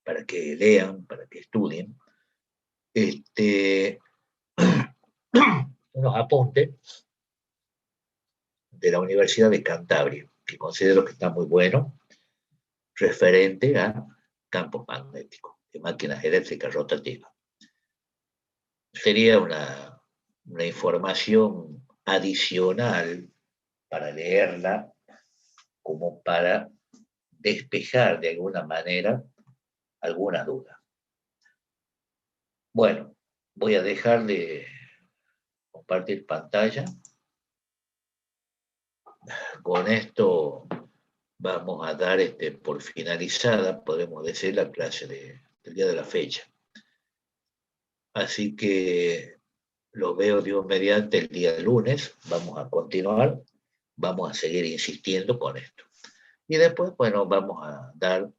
para que lean, para que estudien, unos apuntes de la Universidad de Cantabria, que considero que está muy bueno, referente a campos magnéticos, de máquinas eléctricas rotativas. Sería una información adicional para leerla, como para despejar de alguna manera alguna duda. Bueno, voy a dejar de compartir pantalla. Con esto vamos a dar por finalizada, podemos decir, la clase del día de la fecha. Así que lo veo, Dios mediante, el día de lunes. Vamos a continuar, vamos a seguir insistiendo con esto. Y después, bueno, vamos a dar un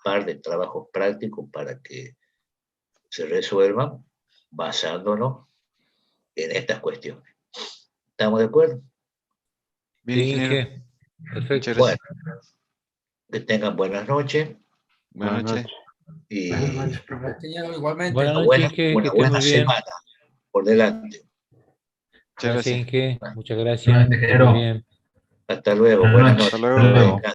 par de trabajos prácticos para que se resuelvan basándonos en estas cuestiones. ¿Estamos de acuerdo? Bien, Sí, ingeniero. Inge. Perfecto. Muchas gracias. Bueno, que tengan buenas noches. Buenas noches. Y Buenas noches, profe. Igualmente. Buenas una noches, buena, Inge, que una estés buena muy bien. semana por delante. Muchas Gracias, gracias. Inge. Muchas gracias. Igualmente, Que estés ingeniero. muy bien. Hasta luego. Buenas Buenas noches. noches. Hasta luego.